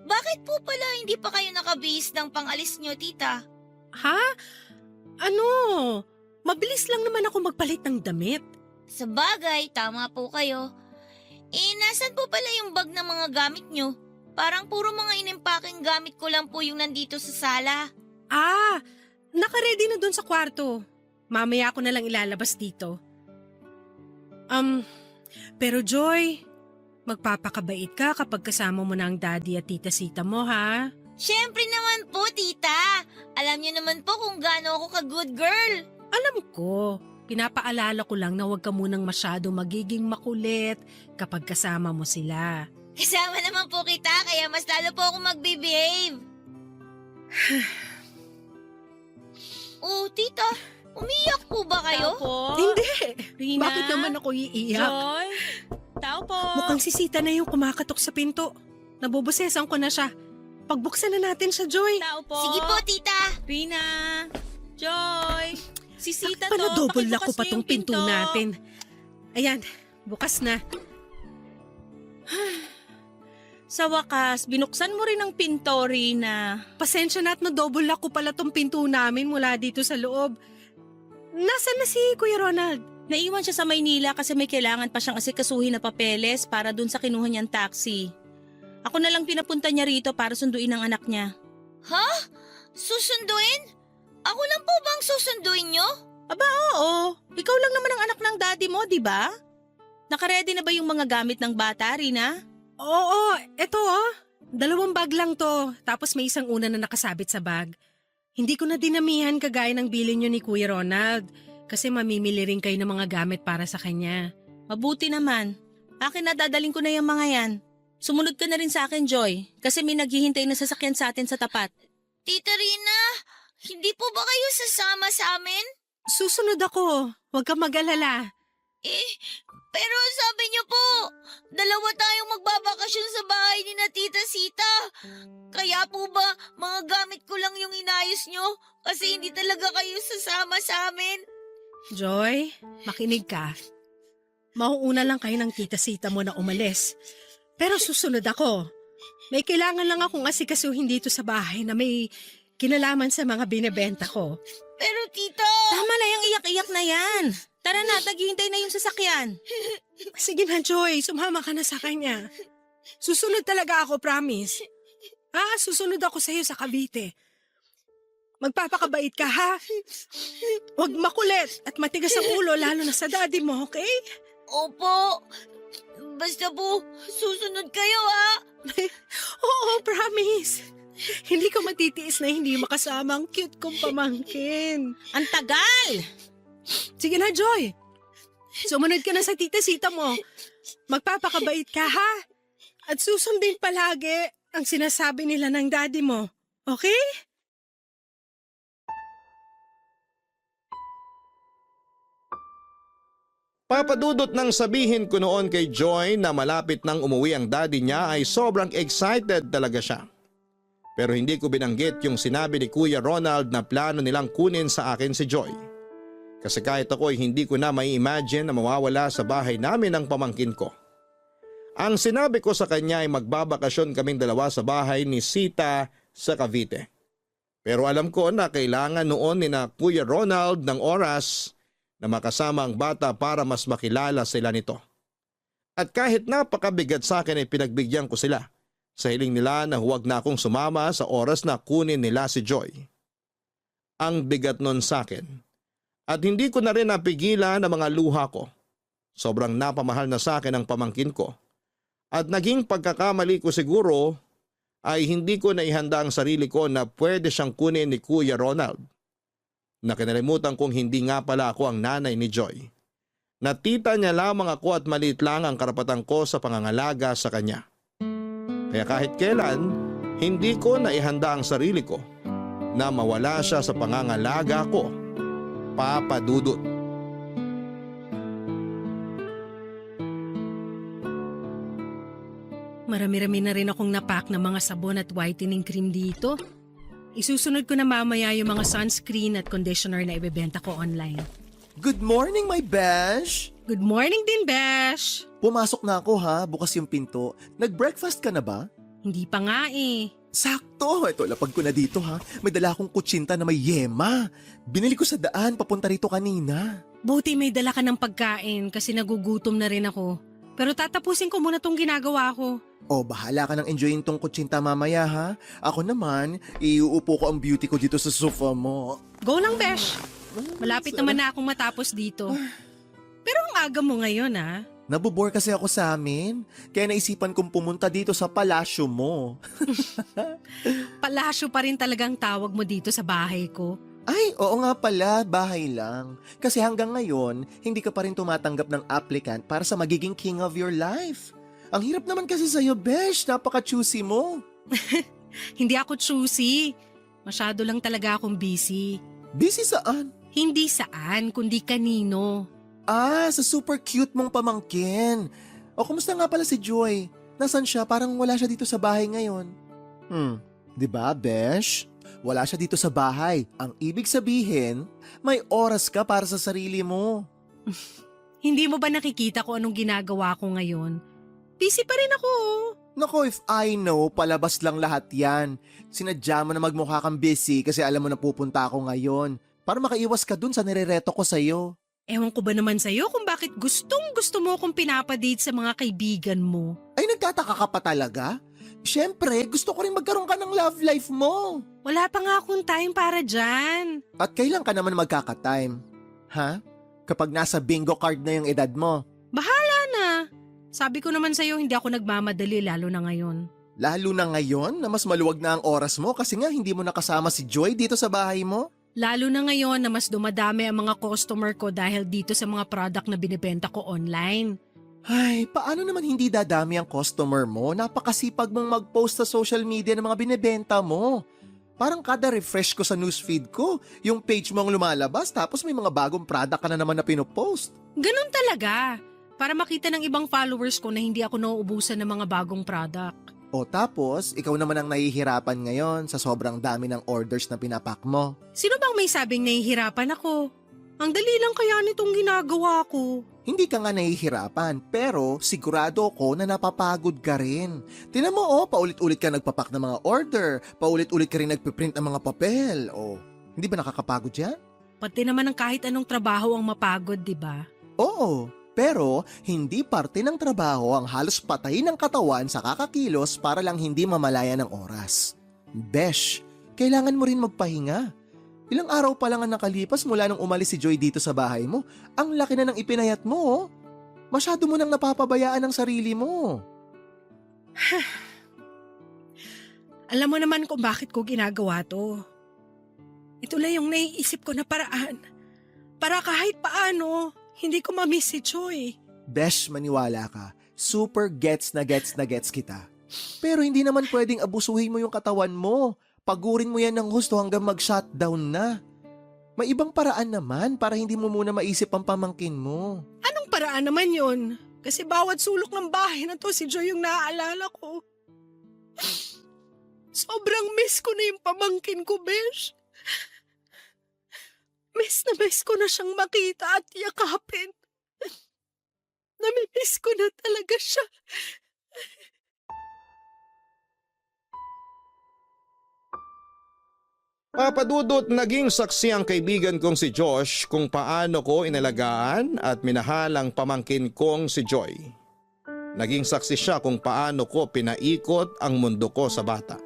Bakit po pala hindi pa kayo nakabihis ng pangalis nyo, tita? Ha? Ano? Mabilis lang naman ako magpalit ng damit. Sa bagay, tama po kayo. Nasan po pala yung bag ng mga gamit nyo? Parang puro mga inimpaking gamit ko lang po yung nandito sa sala. Naka-ready na doon sa kwarto. Mamaya ako na lang ilalabas dito. Pero Joy, magpapakabait ka kapag kasama mo na ang daddy at tita Sita mo, ha? Siyempre naman po, tita. Alam niyo naman po kung gaano ako ka-good girl. Alam ko, pinapaalala ko lang na huwag ka munang masyado magiging makulit kapag kasama mo sila. Kasama naman po kita, kaya mas lalo po ako mag-behave. Oh, tita, umiyak po ba kayo? Tao po. Hindi! Rina? Bakit naman ako iiyak? Joy? Tao po. Mukhang si Sita na yung kumakatok sa pinto. Nabubusesan ko na siya. Pagbuksan na natin siya, Joy. Tao po. Sige po, tita. Rina. Joy. Si Sita to. Panadouble Pakibukas ako pa niyo tong yung pinto natin. Ayan, bukas na. Sa wakas, binuksan mo rin ang pinto, Rina. Pasensya na at na-double lock ko pala tong pinto namin mula dito sa loob. Nasaan na si Kuya Ronald? Naiwan siya sa Maynila kasi may kailangan pa siyang asikasuhin na papeles para dun sa kinuha niyang taxi. Ako na lang pinapunta niya rito para sunduin ang anak niya. Ha? Susunduin? Ako lang po bang susunduin nyo? Oo, ikaw lang naman ang anak ng daddy mo, di ba? Nakaredy na ba yung mga gamit ng bata, Rina? Oo, eto 2 bag lang to, tapos may isang una na nakasabit sa bag. Hindi ko na dinamihan kagaya ng bilin nyo ni Kuya Ronald kasi mamimili rin kayo ng mga gamit para sa kanya. Mabuti naman. Akin na dadaling ko na yung mga yan. Sumunod ka na rin sa akin, Joy, kasi may naghihintay na sasakyan sa atin sa tapat. Tita Rina, hindi po ba kayo sasama sa amin? Susunod ako, huwag kang mag-alala. Pero sabi niyo po, 2 tayong magbabakasyon sa bahay ni na Tita Sita. Kaya po ba mga gamit ko lang yung inayos nyo? Kasi hindi talaga kayo sasama sa amin. Joy, makinig ka. Mauuna lang kayo ng Tita Sita mo na umalis. Pero susunod ako. May kailangan lang akong asikasuhin dito sa bahay na may kinalaman sa mga binebenta ko. Pero tita... Tama na yung iyak-iyak na yan. Tara na, naghihintay na yung sasakyan. Sige na, Joy. Sumama ka na sa kanya. Susunod talaga ako, promise. Susunod ako sa iyo sa Cavite. Magpapakabait ka, ha? Huwag makulit at matigas ang ulo, lalo na sa daddy mo, okay? Opo. Basta po, susunod kayo ha. Oo, promise. Hindi ko matitiis na hindi makasama ang cute kong pamangkin. Ang tagal! Sige na, Joy. Sumunod ka na sa Tita Sita mo. Magpapakabait ka, ha? At susundin palagi ang sinasabi nila ng daddy mo. Okay? Papadudot nang sabihin ko noon kay Joy na malapit nang umuwi ang daddy niya ay sobrang excited talaga siya. Pero hindi ko binanggit yung sinabi ni Kuya Ronald na plano nilang kunin sa akin si Joy. Kasi kahit ako ay hindi ko na mai-imagine na mawawala sa bahay namin ang pamangkin ko. Ang sinabi ko sa kanya ay magbabakasyon kaming 2 sa bahay ni Sita sa Cavite. Pero alam ko na kailangan noon ni na Kuya Ronald ng oras na makasama ang bata para mas makilala sila nito. At kahit napakabigat sa akin ay pinagbigyan ko sila sa hiling nila na huwag na akong sumama sa oras na kunin nila si Joy. Ang bigat nun sa akin. At hindi ko na rin napigilan ang mga luha ko. Sobrang napamahal na sa akin ang pamangkin ko. At naging pagkakamali ko siguro ay hindi ko naihanda ang sarili ko na pwede siyang kunin ni Kuya Ronald. Nakinalimutan kong hindi nga pala ako ang nanay ni Joy. Natita niya lamang ako at maliit lang ang karapatan ko sa pangangalaga sa kanya. Kaya kahit kailan, hindi ko naihanda ang sarili ko na mawala siya sa pangangalaga ko. Papa Dudut. Marami-rami na rin akong napak na mga sabon at whitening cream dito. Isusunod ko na mamaya yung mga sunscreen at conditioner na ibebenta ko online. Good morning, my besh! Good morning din, Besh! Pumasok na ako ha, bukas yung pinto. Nag-breakfast ka na ba? Hindi pa nga eh. Sakto! Ito, lapag ko na dito ha. May dala akong kutsinta na may yema. Binili ko sa daan, papunta rito kanina. Buti may dala ka ng pagkain kasi nagugutom na rin ako. Pero tatapusin ko muna tong ginagawa ko. O, bahala ka nang enjoyin tong kutsinta mamaya ha. Ako naman, iuupo ko ang beauty ko dito sa sofa mo. Go lang, Besh! Malapit naman na akong matapos dito. Pero ang aga mo ngayon, ha? Nabobore kasi ako sa amin. Kaya naisipan kong pumunta dito sa palasyo mo. Palasyo pa rin talagang tawag mo dito sa bahay ko. Ay, oo nga pala, bahay lang. Kasi hanggang ngayon, hindi ka pa rin tumatanggap ng applicant para sa magiging king of your life. Ang hirap naman kasi sa'yo, Besh. Napaka-choosy mo. Hindi ako choosy. Masyado lang talaga akong busy. Busy saan? Hindi saan, kundi kanino. Sa super cute mong pamangkin. O, kumusta nga pala si Joy? Nasaan siya? Parang wala siya dito sa bahay ngayon. Di ba, Besh? Wala siya dito sa bahay. Ang ibig sabihin, may oras ka para sa sarili mo. Hindi mo ba nakikita ko anong ginagawa ko ngayon? Busy pa rin ako. Nako, if I know, palabas lang lahat yan. Sinadya mo na magmukha kang busy kasi alam mo na pupunta ako ngayon para makaiwas ka dun sa nirereto ko sa'yo. Ewan ko ba naman sa'yo kung bakit gustong gusto mo akong pinapadate sa mga kaibigan mo. Ay, nagtataka ka pa talaga? Siyempre, gusto ko rin magkaroon ka ng love life mo. Wala pa nga akong time para dyan. At kailan ka naman magkaka-time? Ha? Kapag nasa bingo card na yung edad mo. Bahala na. Sabi ko naman sa'yo, hindi ako nagmamadali lalo na ngayon. Lalo na ngayon na mas maluwag na ang oras mo kasi nga hindi mo nakasama si Joy dito sa bahay mo. Lalo na ngayon na mas dumadami ang mga customer ko dahil dito sa mga product na binibenta ko online. Ay, paano naman hindi dadami ang customer mo? Napakasipag mong mag-post sa social media ng mga binibenta mo. Parang kada refresh ko sa newsfeed ko, yung page mo ang lumalabas tapos may mga bagong product ka na naman na pinopost. Ganun talaga. Para makita ng ibang followers ko na hindi ako nauubusan ng mga bagong product. O tapos, ikaw naman ang nahihirapan ngayon sa sobrang dami ng orders na pinapak mo. Sino bang may sabing nahihirapan ako? Ang dali lang kaya nitong ginagawa ko. Hindi ka nga nahihirapan, pero sigurado ko na napapagod ka rin. Tinan mo paulit-ulit ka nagpapak ng mga order, paulit-ulit ka rin nagpiprint ng mga papel. Hindi ba nakakapagod yan? Pati naman ang kahit anong trabaho ang mapagod, di ba? Oo, pero hindi parte ng trabaho ang halos patayin ng katawan sa kakakilos para lang hindi mamalaya ng oras. Besh, kailangan mo rin magpahinga. Ilang araw pa lang ang nakalipas mula nung umalis si Joy dito sa bahay mo. Ang laki na ng ipinayat mo. Masyado mo nang napapabayaan ang sarili mo. Alam mo naman kung bakit ko ginagawa to. Ito lang yung naiisip ko na paraan. Para kahit paano, hindi ko mamiss si Joy. Besh, maniwala ka. Super gets na gets kita. Pero hindi naman pwedeng abusuhin mo yung katawan mo. Pagurin mo yan ng husto hanggang mag-shutdown na. May ibang paraan naman para hindi mo muna maisip ang pamangkin mo. Anong paraan naman yun? Kasi bawat sulok ng bahay na to si Joy yung naaalala ko. Sobrang miss ko na yung pamangkin ko, Besh. Miss ko na siyang makita at yakapin. Namimiss ko na talaga siya. Papadudot, naging saksi ang kaibigan kong si Josh kung paano ko inalagaan at minahal ang pamangkin kong si Joy. Naging saksi siya kung paano ko pinaikot ang mundo ko sa bata.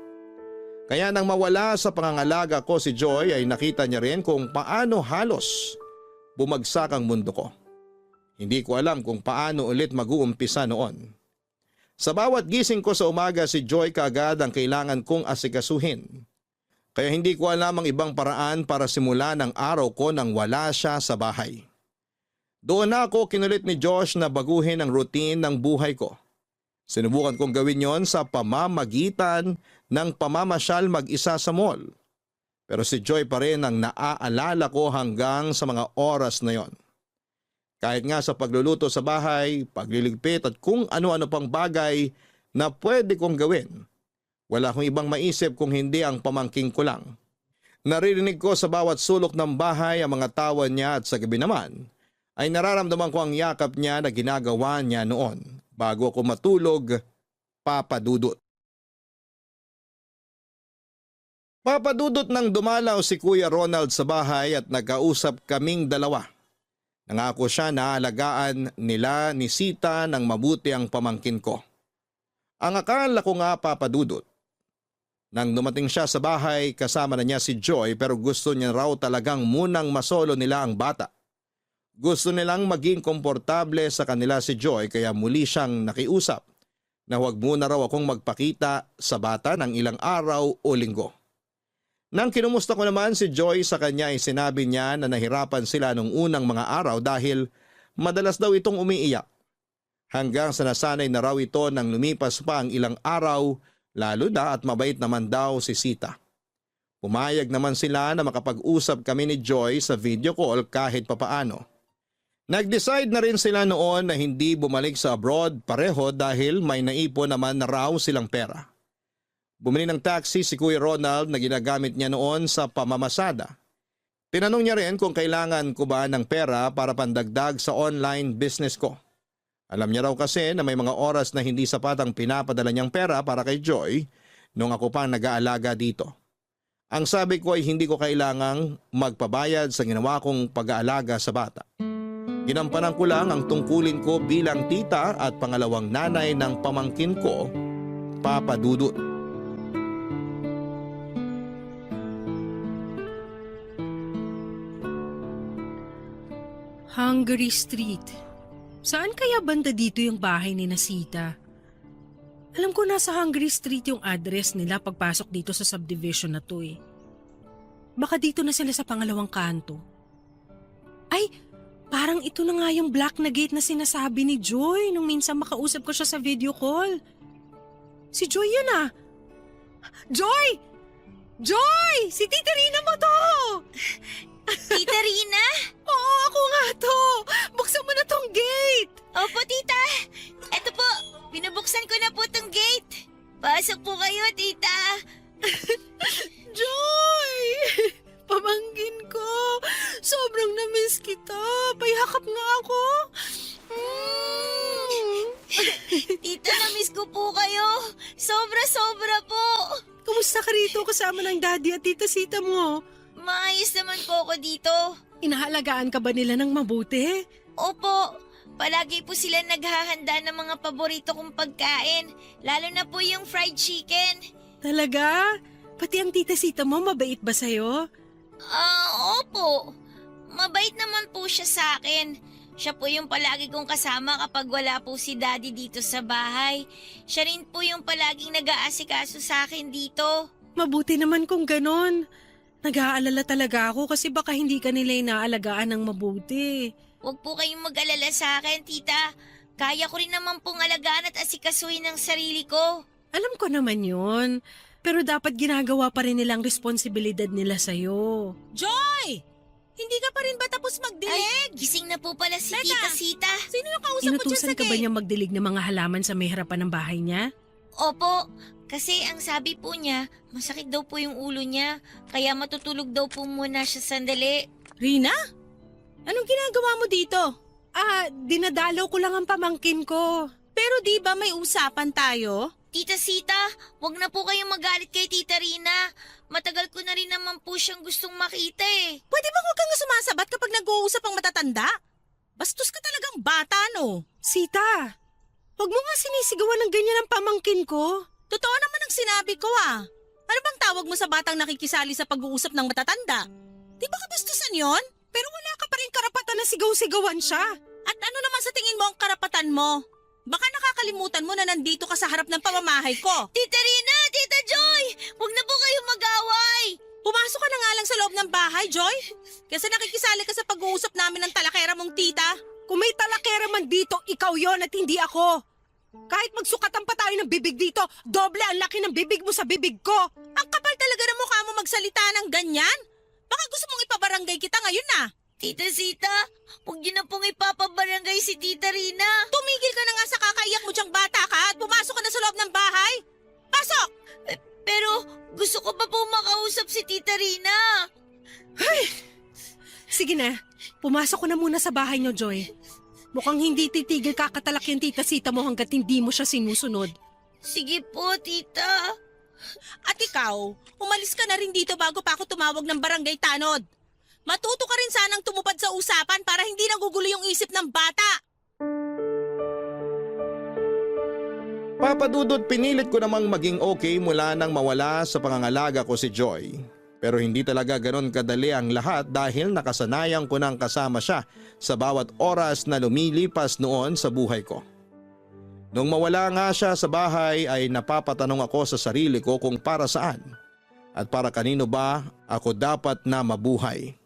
Kaya nang mawala sa pangangalaga ko si Joy ay nakita niya rin kung paano halos bumagsak ang mundo ko. Hindi ko alam kung paano ulit mag-uumpisa noon. Sa bawat gising ko sa umaga si Joy kaagad ang kailangan kong asikasuhin. Kaya hindi ko alam ang ibang paraan para simulan ang araw ko nang wala siya sa bahay. Doon na ako kinulit ni Josh na baguhin ang routine ng buhay ko. Sinubukan kong gawin yon sa pamamagitan ng pamamasyal mag-isa sa mall. Pero si Joy pa rin ang naaalala ko hanggang sa mga oras na yon. Kahit nga sa pagluluto sa bahay, pagliligpit at kung ano-ano pang bagay na pwede kong gawin. Wala akong ibang maisip kung hindi ang pamangking ko lang. Naririnig ko sa bawat sulok ng bahay ang mga tawa niya at sa gabi naman ay nararamdaman ko ang yakap niya na ginagawa niya noon bago ako matulog, Papadudot. Papadudot nang dumalaw si Kuya Ronald sa bahay at nagkausap kaming dalawa. Nangako siya na alagaan nila ni Sita ng mabuti ang pamangkin ko. Ang akala ko nga, Papadudot, nang dumating siya sa bahay kasama na niya si Joy pero gusto niya raw talagang munang masolo nila ang bata. Gusto nilang maging komportable sa kanila si Joy kaya muli siyang nakiusap na huwag muna raw akong magpakita sa bata ng ilang araw o linggo. Nang kinumusta ko naman si Joy sa kanya ay sinabi niya na nahirapan sila nung unang mga araw dahil madalas daw itong umiiyak. Hanggang sa nasanay na raw ito nang lumipas pa ang ilang araw, lalo na at mabait naman daw si Sita. Pumayag naman sila na makapag-usap kami ni Joy sa video call kahit papaano. Nag-decide na rin sila noon na hindi bumalik sa abroad pareho dahil may naipon naman na raw silang pera. Bumili ng taxi si Kuya Ronald na ginagamit niya noon sa pamamasada. Tinanong niya rin kung kailangan ko ba ng pera para pandagdag sa online business ko. Alam niya raw kasi na may mga oras na hindi sapat ang pinapadala niyang pera para kay Joy nung ako pa nag-aalaga dito. Ang sabi ko ay hindi ko kailangang magpabayad sa ginawa kong pag-aalaga sa bata. Ginampanan ko lang ang tungkulin ko bilang tita at pangalawang nanay ng pamangkin ko, Papa Dudut. Hungary Street. Saan kaya banda dito yung bahay ni Nasita? Alam ko nasa Hungary Street yung address nila pagpasok dito sa subdivision na to eh. Baka dito na sila sa pangalawang kanto. Ay, parang ito na nga yung black na gate na sinasabi ni Joy nung minsan makausap ko siya sa video call. Si Joy yun ah. Joy! Joy! Si Tita Rina mo to! Tita Rina? Oo, ako nga to! Buksan mo na tong gate! Opo, tita. Eto po, binubuksan ko na po tong gate. Pasok po kayo, tita. Joy! Pamangkin ko! Sobrang na-miss kita! Payakap nga ako! Tita, na-miss ko po kayo. Sobra-sobra po. Kumusta ka rito kasama ng daddy at tita Sita mo? Maayos naman po ako dito. Inahalagaan ka ba nila ng mabuti? Opo, palagi po sila naghahanda ng mga paborito kong pagkain. Lalo na po yung fried chicken. Talaga? Pati ang tita Sita mo mabait ba sa'yo? Opo. Mabait naman po siya sa akin. Siya po yung palagi kong kasama kapag wala po si daddy dito sa bahay. Siya rin po yung palaging nag-aasikaso sa akin dito. Mabuti naman kung ganon. Nag-aalala talaga ako kasi baka hindi ka nila inaalagaan ng mabuti. Huwag po kayong mag-alala sa akin, tita. Kaya ko rin naman pong alagaan at asikasuhin ang sarili ko. Alam ko naman yun. Pero dapat ginagawa pa rin nilang responsibilidad nila sa'yo. Joy! Hindi ka pa rin ba tapos magdilig? Gising na po pala si Teka. Tita Sita. Sino yung kausap mo dyan Inutusan sa ka ba gate? niya magdilig ng mga halaman sa may harapan ng bahay niya? Opo, kasi ang sabi po niya, masakit daw po yung ulo niya. Kaya matutulog daw po muna siya sandali. Rina? Anong ginagawa mo dito? Dinadalaw ko lang ang pamangkin ko. Pero di ba may usapan tayo? Tita Sita, wag na po kayong magalit kay Tita Rina. Matagal ko na rin naman po siyang gustong makita eh. Pwede ba huwag kang sumasabat kapag nag-uusap ang matatanda? Bastos ka talagang bata, no? Sita, huwag mo nga sinisigawan ng ganyan ang pamangkin ko. Totoo naman ang sinabi ko, ah. Ano bang tawag mo sa batang nakikisali sa pag-uusap ng matatanda? Di ba kabastusan yon? Pero wala ka pa rin karapatan na sigaw-sigawan siya. At ano naman sa tingin mo ang karapatan mo? Baka nakakalimutan mo na nandito ka sa harap ng pamamahay ko. Tita Rina, Tita Joy, wag na po kayong mag-away. Pumasok ka na nga lang sa loob ng bahay, Joy. Kasi nakikisali ka sa pag-uusap namin ng talakera mong tita. Kung may talakera man dito, ikaw yon at hindi ako. Kahit magsukatan pa tayo ng bibig dito, doble ang laki ng bibig mo sa bibig ko. Ang kapal talaga ng mukha mo magsalita ng ganyan. Baka gusto mong ipabarangay kita ngayon na. Tita Sita, huwag niyo na pong ipapabarangay si Tita Rina. Tumigil ka na nga sa kakaiyak mo diyang bata ka at pumasok ka na sa loob ng bahay. Pasok! Pero gusto ko pa po makausap si Tita Rina. Sige na, pumasok ko na muna sa bahay niyo, Joy. Mukhang hindi titigil kakatalak yung tita Sita mo hanggat hindi mo siya sinusunod. Sige po, Tita. At ikaw, umalis ka na rin dito bago pa ako tumawag ng barangay tanod. Matuto ka rin sanang tumupad sa usapan para hindi nagugulo yung isip ng bata. Papa Dudut, pinilit ko namang maging okay mula nang mawala sa pangangalaga ko si Joy. Pero hindi talaga ganon kadali ang lahat dahil nakasanayan ko nang kasama siya sa bawat oras na lumilipas noon sa buhay ko. Nung mawala nga siya sa bahay ay napapatanong ako sa sarili ko kung para saan at para kanino ba ako dapat na mabuhay.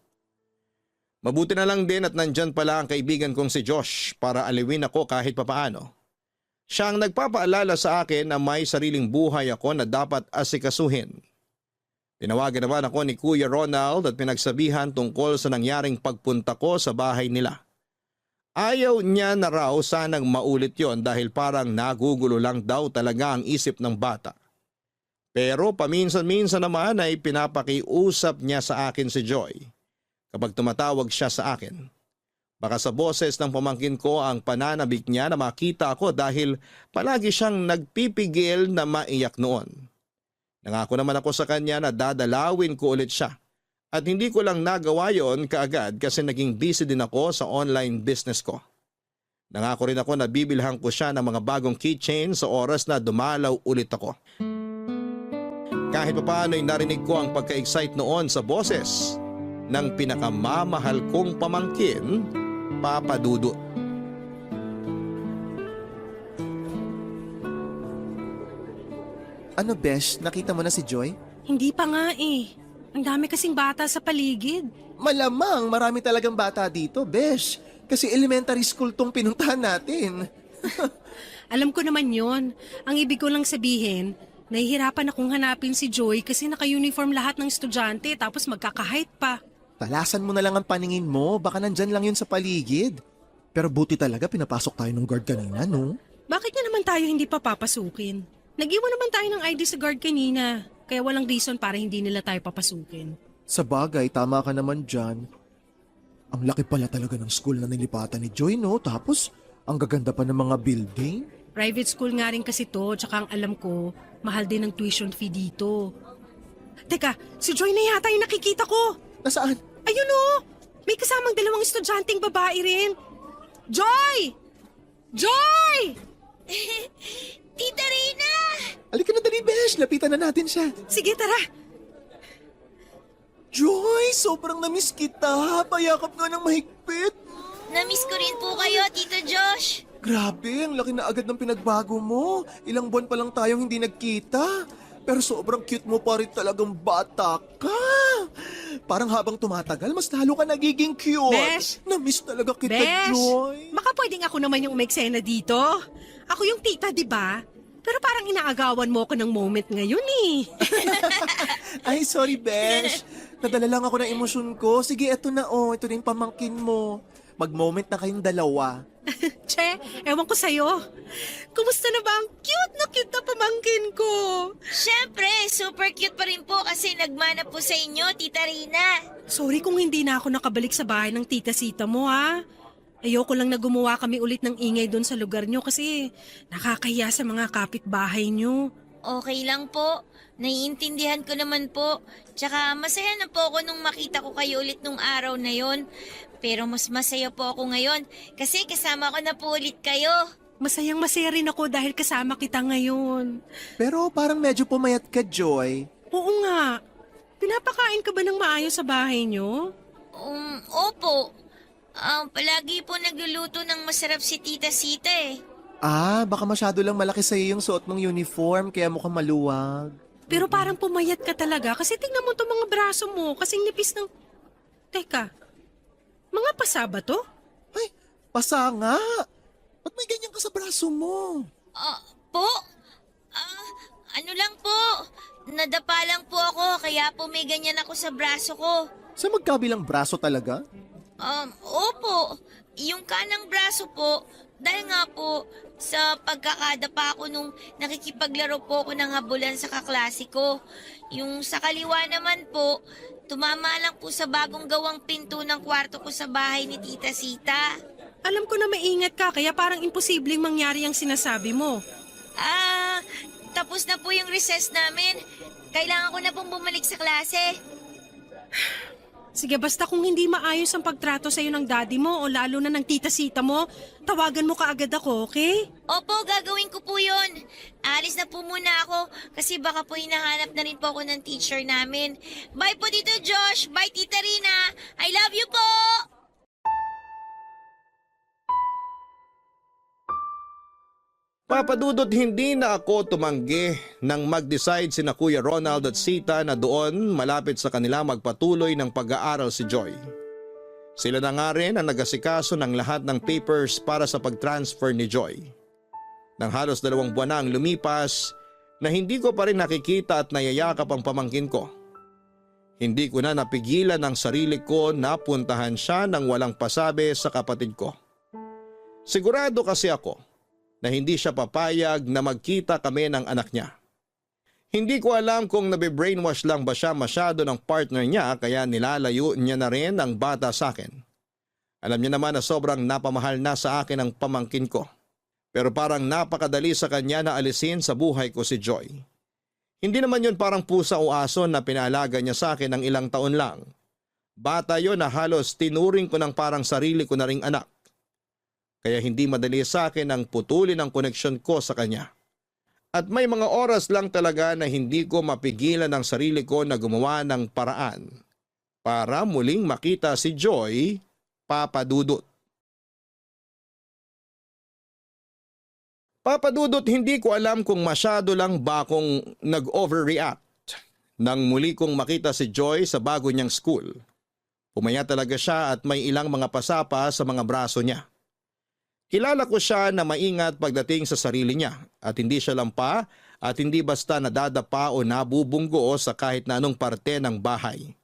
Mabuti na lang din at nandyan pala ang kaibigan kong si Josh para aliwin ako kahit papaano. Siya ang nagpapaalala sa akin na may sariling buhay ako na dapat asikasuhin. Tinawagan naman ako ni Kuya Ronald at pinagsabihan tungkol sa nangyaring pagpunta ko sa bahay nila. Ayaw niya na raw sanang maulit yon dahil parang nagugulo lang daw talaga ang isip ng bata. Pero paminsan-minsan naman ay pinapakiusap niya sa akin si Joy kapag tumatawag siya sa akin. Baka sa boses ng pamangkin ko ang pananabik niya na makita ako dahil palagi siyang nagpipigil na maiyak noon. Nangako naman ako sa kanya na dadalawin ko ulit siya. At hindi ko lang nagawa yon kaagad kasi naging busy din ako sa online business ko. Nangako rin ako na bibilhan ko siya ng mga bagong keychain sa oras na dumalaw ulit ako. Kahit papaano'y narinig ko ang pagka-excite noon sa boses ng pinakamamahal kong pamangkin, Papa Dudut. Ano besh, nakita mo na si Joy? Hindi pa nga eh. Ang dami kasing bata sa paligid. Malamang marami talagang bata dito, besh. Kasi elementary school tong pinuntahan natin. Alam ko naman yon. Ang ibig ko lang sabihin, nahihirapan akong hanapin si Joy kasi naka-uniform lahat ng estudyante tapos magkaka-height pa. Talasan mo na lang ang paningin mo, baka nandyan lang yun sa paligid. Pero buti talaga pinapasok tayo ng guard kanina, no? Bakit nga naman tayo hindi pa papasukin? Nag-iwan naman tayo ng ID sa guard kanina, kaya walang reason para hindi nila tayo papasukin. Sa bagay, tama ka naman dyan. Ang laki pala talaga ng school na nilipatan ni Joy, no? Tapos, ang gaganda pa ng mga building. Private school nga rin kasi to, tsaka ang alam ko, mahal din ang tuition fee dito. Teka, si Joy na yata yung nakikita ko. Nasaan? Ayun o! May kasamang dalawang estudyanteng babae rin. Joy! Joy! Tita Rina! Halika na dali, besh. Lapitan na natin siya. Sige, tara. Joy, sobrang namiss kita. Payakap nga ng mahigpit. Namiss ko rin po kayo, Tito Josh. Grabe, ang laki na agad ng pinagbago mo. Ilang buwan pa lang tayong hindi nagkita. Pero sobrang cute mo pa rin talagang bata ka. Parang habang tumatagal, mas lalo ka nagiging cute. Besh! Namiss talaga kita, Besh! Joy. Baka pwedeng ako naman yung umeksena dito. Ako yung tita, di ba? Pero parang inaagawan mo ako ng moment ngayon eh. Ay, sorry, Besh. Nadala lang ako ng emosyon ko. Sige, eto na oh. Ito na yung pamangkin mo. Mag-moment na kayong dalawa. Che, ewan ko sa'yo. Kumusta na ba ang cute na pamangkin ko? Siyempre, super cute pa rin po kasi nagmana po sa inyo, Tita Rina. Sorry kung hindi na ako nakabalik sa bahay ng tita-sita mo ha. Ayoko lang na gumawa kami ulit ng ingay doon sa lugar nyo kasi nakakahiya sa mga kapitbahay nyo. Okay lang po. Naiintindihan ko naman po. Tsaka masaya na po ako nung makita ko kayo ulit nung araw na yon. Pero mas masaya po ako ngayon kasi kasama ko na po ulit kayo. Masayang masaya rin ako dahil kasama kita ngayon. Pero parang medyo pumayat ka, Joy. Oo nga. Pinapakain ka ba ng maayos sa bahay nyo? Opo. Palagi po nagluluto ng masarap si Tita Sita eh. Ah, baka masyado lang malaki sa'yo yung suot mong uniform kaya mukhang maluwag. Pero parang pumayat ka talaga kasi tingnan mo itong mga braso mo kasing nipis ng... Teka, mga pasa ba to? Ay, pasa nga. Ba't may ganyan ka sa braso mo? Po? Ano lang po. Nadapa lang po ako kaya po may ganyan ako sa braso ko. Sa magkabilang braso talaga? Opo. Yung kanang braso po, dahil nga po sa pagkakadapa ko nung nakikipaglaro po ako ng habulan sa kaklase ko. Yung sa kaliwa naman po, tumama lang po sa bagong gawang pinto ng kwarto ko sa bahay ni Tita Sita. Alam ko na maingat ka kaya parang imposibleng mangyari ang sinasabi mo. Tapos na po yung recess namin. Kailangan ko na pong bumalik sa klase. Sige, basta kung hindi maayos ang pagtrato sa'yo ng daddy mo o lalo na ng tita-sita mo, tawagan mo kaagad ako, okay? Opo, gagawin ko po yun. Alis na po muna ako kasi baka po hinahanap na rin po ako ng teacher namin. Bye po Tito Josh. Bye Tita Rina. I love you po! Papadudot hindi na ako tumanggi nang mag-decide sina Kuya Ronald at Sita na doon malapit sa kanila magpatuloy ng pag-aaral si Joy. Sila na nga rin ang nagasikaso ng lahat ng papers para sa pag-transfer ni Joy. Nang halos 2 buwan na ang lumipas na hindi ko pa rin nakikita at nayayakap ang pamangkin ko. Hindi ko na napigilan ang sarili ko na puntahan siya nang walang pasabi sa kapatid ko. Sigurado kasi ako na hindi siya papayag na magkita kami ng anak niya. Hindi ko alam kung nabibrainwash lang ba siya masyado ng partner niya kaya nilalayo niya na rin ang bata sa akin. Alam niya naman na sobrang napamahal na sa akin ang pamangkin ko. Pero parang napakadali sa kanya na alisin sa buhay ko si Joy. Hindi naman yun parang pusa o aso na pinaalaga niya sa akin ng ilang taon lang. Bata yon na halos tinuring ko ng parang sarili ko na ring anak. Kaya hindi madali sa akin ang putulin ang koneksyon ko sa kanya. At may mga oras lang talaga na hindi ko mapigilan ang sarili ko na gumawa ng paraan para muling makita si Joy, Papa Dudut. Papa Dudut, hindi ko alam kung masyado lang ba akong nag-overreact nang muli kong makita si Joy sa bago niyang school. Pumaya talaga siya at may ilang mga pasapa sa mga braso niya. Kilala ko siya na maingat pagdating sa sarili niya at hindi siya lampa at hindi basta nadadapa o nabubunggo sa kahit na anong parte ng bahay.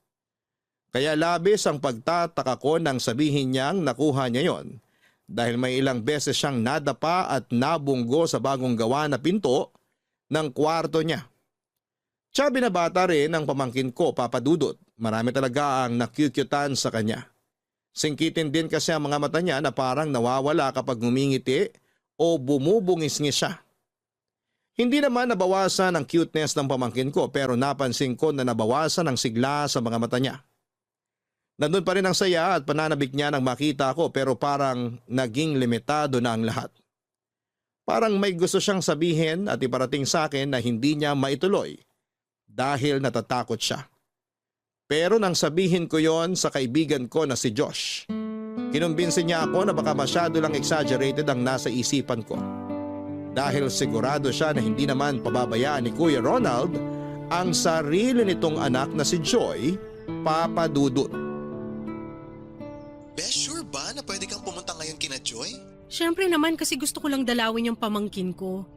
Kaya labis ang pagtataka ko nang sabihin niyang nakuha niya yon dahil may ilang beses siyang nadapa at nabunggo sa bagong gawa na pinto ng kwarto niya. Siya binabata rin ang pamangkin ko, Papa Dudut. Marami talaga ang nakyukyutan sa kanya. Singkitin din kasi ang mga mata niya na parang nawawala kapag ngumingiti o bumubungis-ngis siya. Hindi naman nabawasan ang cuteness ng pamangkin ko pero napansin ko na nabawasan ang sigla sa mga mata niya. Nandun pa rin ang saya at pananabik niya nang makita ko pero parang naging limitado na ang lahat. Parang may gusto siyang sabihin at iparating sa akin na hindi niya maituloy dahil natatakot siya. Pero nang sabihin ko yon sa kaibigan ko na si Josh, kinumbinsin niya ako na baka masyado lang exaggerated ang nasa isipan ko. Dahil sigurado siya na hindi naman pababayaan ni Kuya Ronald ang sarili nitong anak na si Joy, Papa Dudut. Besh, sure ba na pwede kang pumunta ngayon kina Joy? Siyempre naman kasi gusto ko lang dalawin yung pamangkin ko.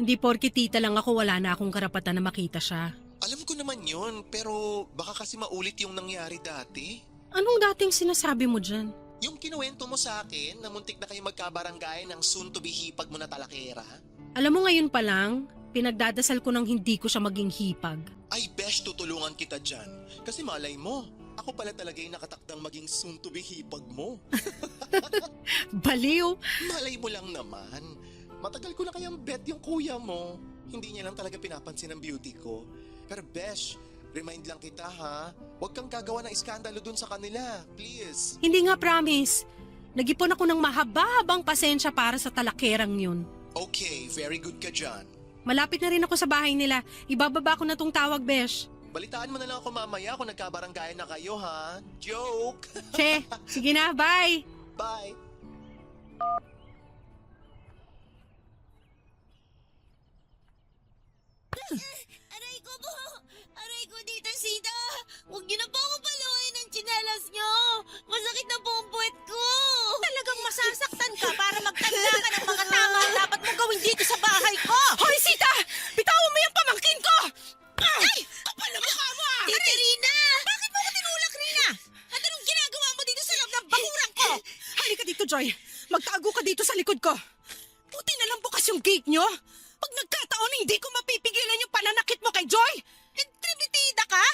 Hindi porke tita lang ako wala na akong karapatan na makita siya. Alam ko naman yun, pero baka kasi maulit yung nangyari dati. Anong dating sinasabi mo dyan? Yung kinuwento mo sa akin na muntik na kayo magkabarangay ng soon-to-be hipag mo na talakera. Alam mo ngayon pa lang, pinagdadasal ko nang hindi ko siya maging hipag. Ay, Besh, tutulungan kita dyan. Kasi malay mo, ako pala talaga yung nakatakdang maging soon-to-be hipag mo. Baliw! Malay mo lang naman. Matagal ko na kayang bet yung kuya mo. Hindi niya lang talaga pinapansin ang beauty ko. Pero Besh, remind lang kita ha. Huwag kang gagawa ng iskandalo dun sa kanila. Please. Hindi nga promise. Nag-ipon ako ng mahaba-habang pasensya para sa talakerang yun. Okay, very good ka dyan. Malapit na rin ako sa bahay nila. Ibababa ko na tong tawag, Besh. Balitaan mo na lang ako mamaya kung nagkabarangay na kayo ha. Joke! Che, sige na, bye! Bye! Aray ko po! Aray ko dito, Sita! Huwag niyo na po ako paluwain ng tsinelas niyo! Masakit na po ang puwet ko! Talagang masasaktan ka para magtanda ka ng mga tama ang dapat mong gawin dito sa bahay ko! Hoy, Sita! Bitawan mo yung pamangkin ko! Ay! Kapal na mukha mo ah! Tita Rina! Bakit mo ko tinulak, Rina? At anong ginagawa mo dito sa loob ng bakuran ko? Halika dito, Joy. Magtago ka dito sa likod ko. Buti na lang bukas yung gate nyo. Pag nagkataon, hindi ko mapipigilan yung pananakit mo kay Joy. Intrimitida ka?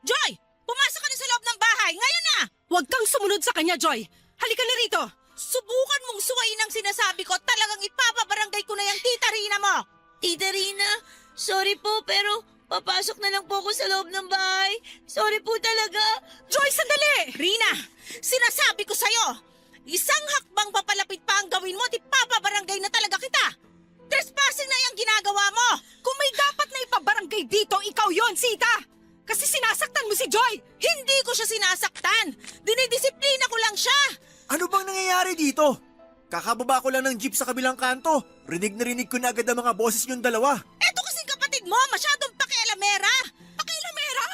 Joy! Pumasok ka na sa loob ng bahay! Ngayon na! Huwag kang sumunod sa kanya, Joy. Halika na rito. Subukan mong suwayin ang sinasabi ko, talagang ipapabarangay ko na yung tita Rina mo! Tita Rina, sorry po pero papasok na lang po ako sa loob ng bahay. Sorry po talaga. Joy, sandali! Rina, sinasabi ko sa'yo, isang hakbang papalapit pa ang gawin mo at ipapabarangay na talaga kita! Trespassing na yung ginagawa mo! Kung may dapat na ipabarangay dito, ikaw yon, Sita! Kasi sinasaktan mo si Joy! Hindi ko siya sinasaktan! Dinidisiplina ko lang siya! Ano bang nangyayari dito? Kakababa ko lang ng jeep sa kabilang kanto. Rinig na rinig ko na agad ang mga boses niyong dalawa. Eto kasing kapatid mo, masyadong pakialamera! Pakialamera?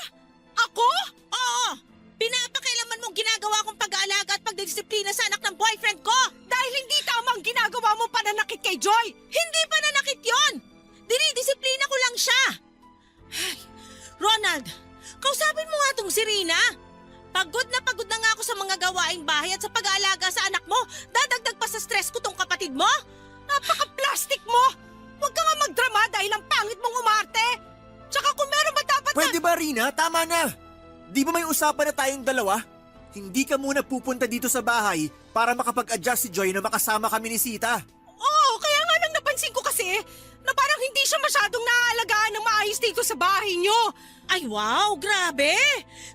Ako? Oo! Pinapakialaman mong ginagawa kong pag-aalaga at pagdidisiplina sa anak ng boyfriend ko! Dahil hindi tama ang ginagawa mo pananakit kay Joy! Hindi pa nanakit yon! Dinidisiplina ko lang siya! Ay, Ronald, kausapin mo nga tong si Rina. Pagod na nga ako sa mga gawaing bahay at sa pag-aalaga sa anak mo. Dadagdag pa sa stress ko tong kapatid mo? Napaka-plastic mo! Huwag ka nga magdrama dahil ang pangit mong umarte! Tsaka kung meron ba dapat Pwede ba, Rina? Tama na! Di ba may usapan na tayong dalawa? Hindi ka muna pupunta dito sa bahay para makapag-adjust si Joy na makasama kami ni Sita. Oo, kaya nga lang napansin ko kasi na parang hindi siya masyadong naaalagaan ng maayos dito sa bahay niyo. Ay wow, grabe!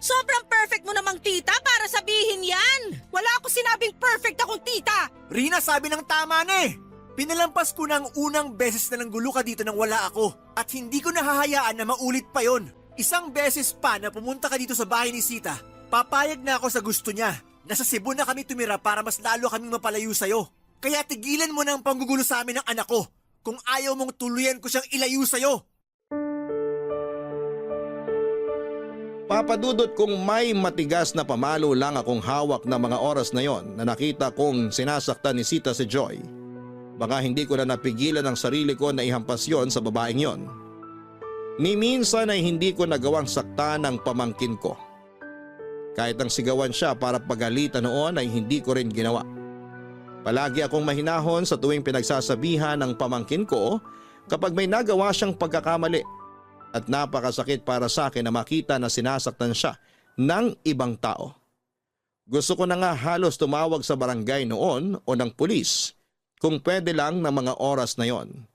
Sobrang perfect mo namang tita para sabihin yan! Wala ako sinabing perfect akong tita. Rina, sabi ng tama na eh. Pinalampas ko ng unang beses na nanggulo ka dito nang wala ako at hindi ko nahahayaan na maulit pa yon. Isang beses pa na pumunta ka dito sa bahay ni Sita, papayag na ako sa gusto niya. Nasa Cebu na kami tumira para mas lalo kaming mapalayo sa'yo. Kaya tigilan mo na ang panggugulo sa amin ng anak ko kung ayaw mong tuluyan ko siyang ilayo sa'yo. Papadudot kung may matigas na pamalo lang akong hawak na mga oras na yon na nakita kong sinasaktan ni Sita si Joy. Baka hindi ko na napigilan ang sarili ko na ihampas yon sa babaeng yon. Ni minsan ay hindi ko nagawang saktan ang pamangkin ko. Kahit ang sigawan siya para pagalitan noon ay hindi ko rin ginawa. Palagi akong mahinahon sa tuwing pinagsasabihan ng pamangkin ko kapag may nagawa siyang pagkakamali. At napakasakit para sa akin na makita na sinasaktan siya ng ibang tao. Gusto ko na nga halos tumawag sa barangay noon o ng pulis kung pwede lang ng mga oras na yon.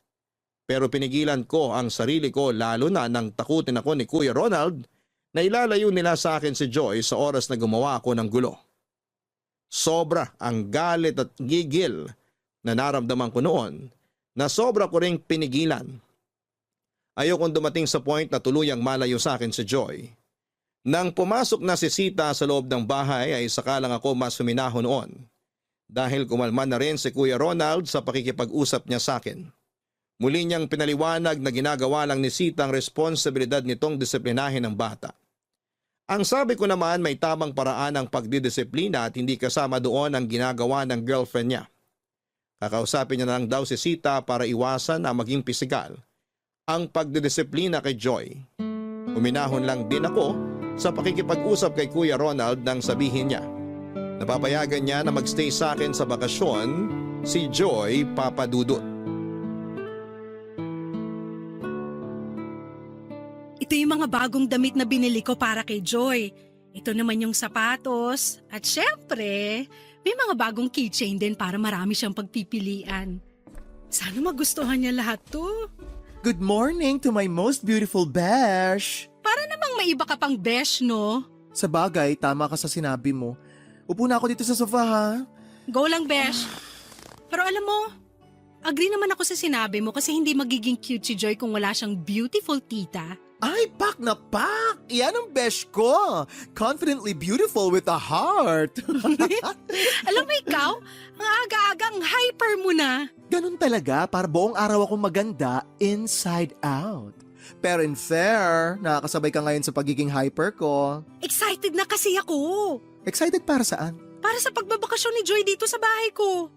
Pero pinigilan ko ang sarili ko lalo na nang takutin ako ni Kuya Ronald na ilalayo nila sa akin si Joy sa oras na gumawa ako ng gulo. Sobra ang galit at gigil na naramdaman ko noon na sobra ko ring pinigilan. Ayokong dumating sa point na tuluyang malayo sa akin si Joy. Nang pumasok na si Sita sa loob ng bahay ay saka lang ako mas huminahon noon. Dahil kumalma na rin si Kuya Ronald sa pakikipag-usap niya sa akin. Muli niyang pinaliwanag na ginagawa lang ni Sita ang responsibilidad nitong disiplinahin ng bata. Ang sabi ko naman may tamang paraan ang pagdidisiplina at hindi kasama doon ang ginagawa ng girlfriend niya. Kakausapin niya na lang daw si Sita para iwasan na maging pisikal ang pagdidisiplina kay Joy. Uminahon lang din ako sa pakikipag-usap kay Kuya Ronald nang sabihin niya. Napapayagan niya na magstay sa akin sa bakasyon si Joy Papadudot. Ito yung mga bagong damit na binili ko para kay Joy. Ito naman yung sapatos. At syempre, may mga bagong keychain din para marami siyang pagpipilian. Sana magustuhan niya lahat to. Good morning to my most beautiful besh. Para namang may iba ka pang besh, no? Sa bagay, tama ka sa sinabi mo. Upo na ako dito sa sofa ha. Go lang, besh. Pero alam mo, agree naman ako sa sinabi mo kasi hindi magiging cute si Joy kung wala siyang beautiful tita. Ay, pak na pak! Yan ang besh ko. Confidently beautiful with a heart. Alam mo ikaw, ang aga-agang hyper mo na. Ganun talaga, para buong araw akong maganda inside out. Pero in fair, nakakasabay ka ngayon sa pagiging hyper ko. Excited na kasi ako. Excited para saan? Para sa pagbabakasyon ni Joy dito sa bahay ko.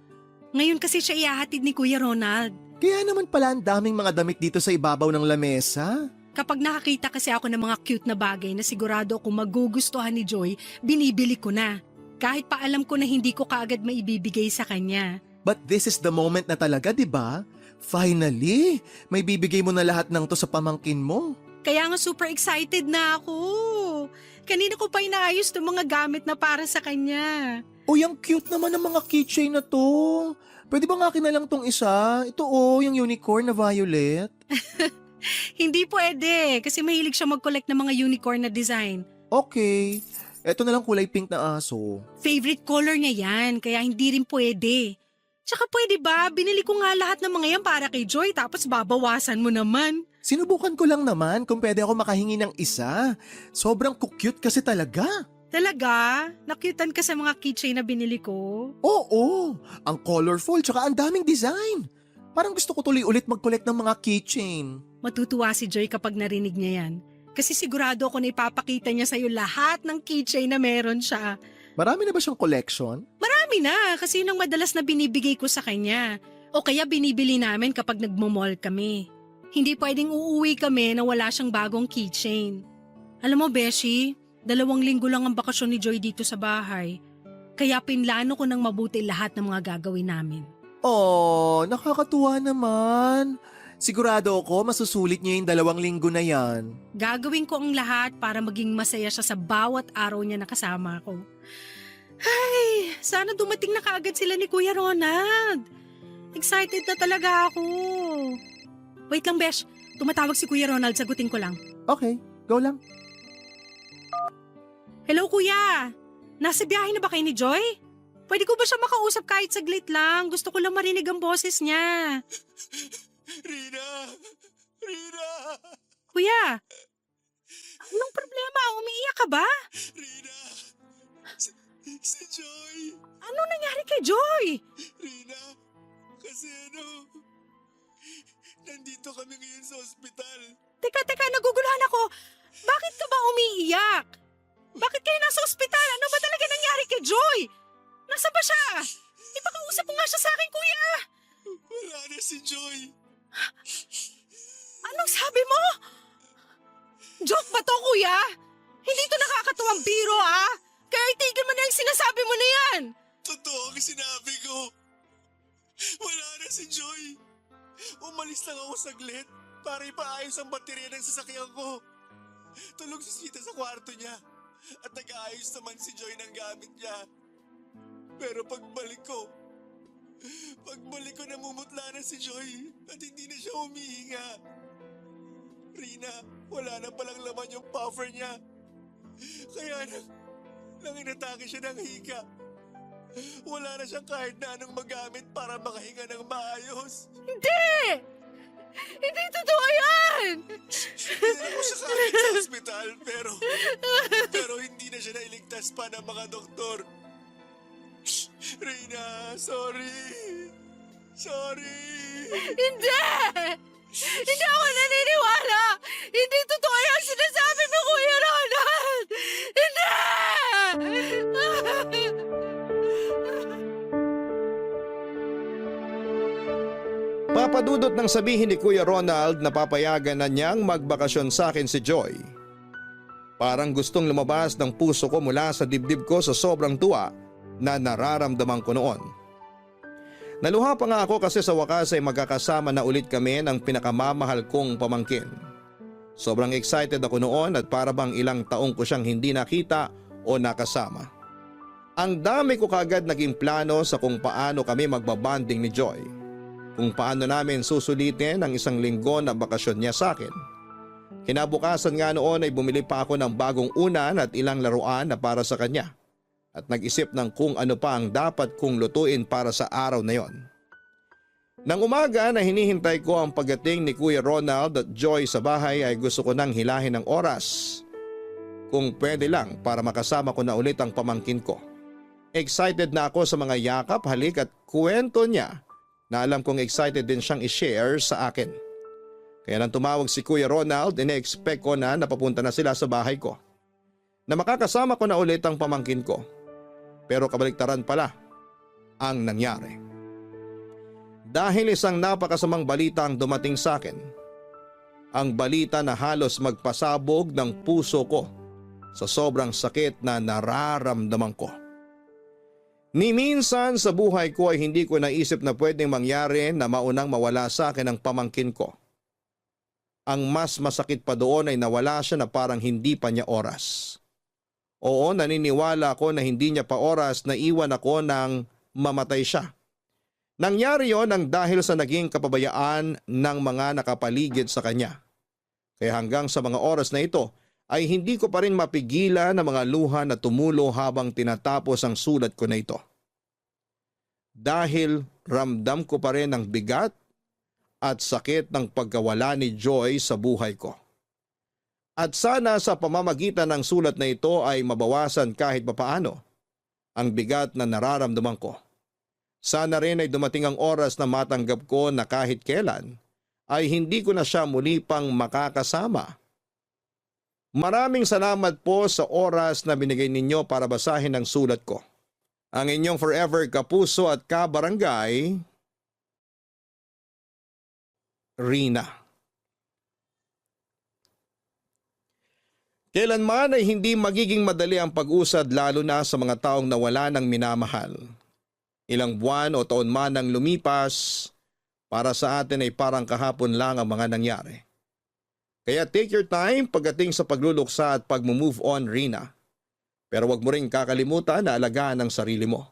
Ngayon kasi siya ihahatid ni Kuya Ronald. Kaya naman pala ang daming mga damit dito sa ibabaw ng lamesa. Kapag nakakita kasi ako ng mga cute na bagay na sigurado akong magugustuhan ni Joy, binibili ko na. Kahit pa alam ko na hindi ko kaagad maibibigay sa kanya. But this is the moment na talaga, di ba? Finally, may bibigay mo na lahat ng to sa pamangkin mo. Kaya nga super excited na ako. Kanina ko pa inaayos itong mga gamit na para sa kanya. Uy, ang cute naman ng mga keychain na to. Pwede ba nga akin na lang tong isa? Ito yung unicorn na violet. Hindi pwede kasi mahilig siya mag-collect ng mga unicorn na design. Okay. Ito na lang kulay pink na aso. Favorite color niya yan kaya hindi rin pwede. Tsaka pwede ba, binili ko nga lahat ng mga yan para kay Joy tapos babawasan mo naman. Sinubukan ko lang naman kung pwede ako makahingi ng isa. Sobrang cute kasi talaga. Talaga? Nakyutan ka sa mga keychain na binili ko? Oo, ang colorful tsaka ang daming design. Parang gusto ko tuloy ulit mag-collect ng mga keychain. Matutuwa si Joy kapag narinig niya yan. Kasi sigurado ako na ipapakita niya sa'yo lahat ng keychain na meron siya. Marami na ba siyang collection? Marami na kasi yun ang madalas na binibigay ko sa kanya. O kaya binibili namin kapag nagmo-mall kami. Hindi pwedeng uuwi kami na wala siyang bagong keychain. Alam mo, Beshi, 2 linggo lang ang bakasyon ni Joy dito sa bahay. Kaya pinlano ko ng mabuti lahat ng mga gagawin namin. Oh, nakakatuwa naman. Sigurado ako masusulit niya yung 2 linggo na yan. Gagawin ko ang lahat para maging masaya siya sa bawat araw niya na kasama ko. Ay, sana dumating na kaagad sila ni Kuya Ronald. Excited na talaga ako. Wait lang, Besh. Tumatawag si Kuya Ronald, sagutin ko lang. Okay, go lang. Hello, Kuya. Nasa biyahe na ba kayo ni Joy? Pwede ko ba siya makausap kahit saglit lang? Gusto ko lang marinig ang boses niya. Rina! Rina! Kuya, anong problema? Umiiyak ka ba? Rina! Si Joy! Ano nangyari kay Joy? Rina! Kasi nandito kami ngayon sa ospital. Teka, naguguluhan ako. Bakit ka ba umiiyak? Bakit kayo nasa ospital? Ano ba talaga nangyari kay Joy? Nasa ba siya? Ipakausap mo nga siya sa akin, Kuya. Wala na si Joy. Anong sabi mo? Joke ba to, Kuya? Hindi to nakakatuwang biro, ah. Kaya itigil mo na yung sinasabi mo na yan. Totoo ang sinabi ko. Wala na si Joy. Umalis lang ako saglit para ipaayos ang baterya ng sasakyan ko. Tulog si Sita sa kwarto niya at nag-aayos naman si Joy ng gamit niya. Pero pagbalik ko namumutla na si Joy at hindi na siya humihinga. Rina, wala na palang laman yung puffer niya. Kaya nang inatake siya ng hika. Wala na siyang kahit na anong magamit para makahinga ng maayos. Hindi! Hindi totoo yan! Dinala ko siya kagad sa ospital pero hindi na siya nailigtas pa ng mga doktor. Rina, sorry. Sorry. Hindi! Hindi ako naniniwala! Hindi totoo yung sinasabi mo, Kuya Ronald! Hindi! Papadudot ng sabihin ni Kuya Ronald na papayagan na niyang magbakasyon sa akin si Joy. Parang gustong lumabas ng puso ko mula sa dibdib ko sa sobrang tuwa na nararamdaman ko noon. Naluha pa nga ako kasi sa wakas ay magkakasama na ulit kami ng pinakamamahal kong pamangkin. Sobrang excited ako noon at para bang ilang taong ko siyang hindi nakita o nakasama. Ang dami ko kagad naging plano sa kung paano kami magbabanding ni Joy. Kung paano namin susulitin ang isang linggo na bakasyon niya sa akin. Kinabukasan nga noon ay bumili pa ako ng bagong unan at ilang laruan na para sa kanya. At nag-isip ng kung ano pa ang dapat kong lutuin para sa araw na yon. Nang umaga na hinihintay ko ang pagdating ni Kuya Ronald at Joy sa bahay ay gusto ko nang hilahin ng oras. Kung pwede lang para makasama ko na ulit ang pamangkin ko. Excited na ako sa mga yakap, halik at kwento niya na alam kong excited din siyang i-share sa akin. Kaya nang tumawag si Kuya Ronald, ine-expect ko na napapunta na sila sa bahay ko. Na makakasama ko na ulit ang pamangkin ko. Pero kabaliktaran pala ang nangyari. Dahil isang napakasamang balita ang dumating sa akin. Ang balita na halos magpasabog ng puso ko sa sobrang sakit na nararamdaman ko. Ni minsan sa buhay ko ay hindi ko naisip na pwedeng mangyari na maunang mawala sa akin ang pamangkin ko. Ang mas masakit pa doon ay nawala siya na parang hindi pa niya oras. Oo, naniniwala ako na hindi niya pa oras na iwan ako nang mamatay siya. Nangyari yon nang dahil sa naging kapabayaan ng mga nakapaligid sa kanya. Kaya hanggang sa mga oras na ito ay hindi ko pa rin mapigilan ang mga luha na tumulo habang tinatapos ang sulat ko na ito. Dahil ramdam ko pa rin ang bigat at sakit ng pagkawala ni Joy sa buhay ko. At sana sa pamamagitan ng sulat na ito ay mabawasan kahit papaano ang bigat na nararamdaman ko. Sana rin ay dumating ang oras na matanggap ko na kahit kailan ay hindi ko na siya muli pang makakasama. Maraming salamat po sa oras na binigay ninyo para basahin ang sulat ko. Ang inyong forever kapuso at kabarangay, Rina. Kailanman ay hindi magiging madali ang pag-usad lalo na sa mga taong nawala ng minamahal. Ilang buwan o taon man ang lumipas, para sa atin ay parang kahapon lang ang mga nangyari. Kaya take your time pagdating sa pagluluksa at pag-move on, Rina. Pero wag mo rin kakalimutan na alagaan ang sarili mo.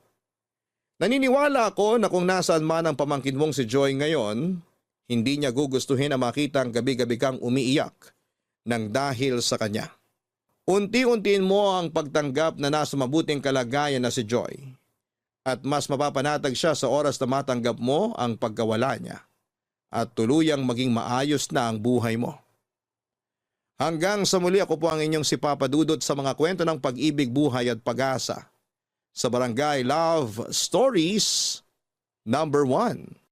Naniniwala ako na kung nasaan man ang pamangkin mong si Joy ngayon, hindi niya gugustuhin na makita ang gabi-gabi kang umiiyak nang dahil sa kanya. Unti-untiin mo ang pagtanggap na nasa mabuting kalagayan na si Joy at mas mapapanatag siya sa oras na matanggap mo ang pagkawala niya at tuluyang maging maayos na ang buhay mo. Hanggang sa muli, ako po ang inyong si Papa Dudut sa mga kwento ng pag-ibig, buhay at pag-asa sa Barangay Love Stories #1.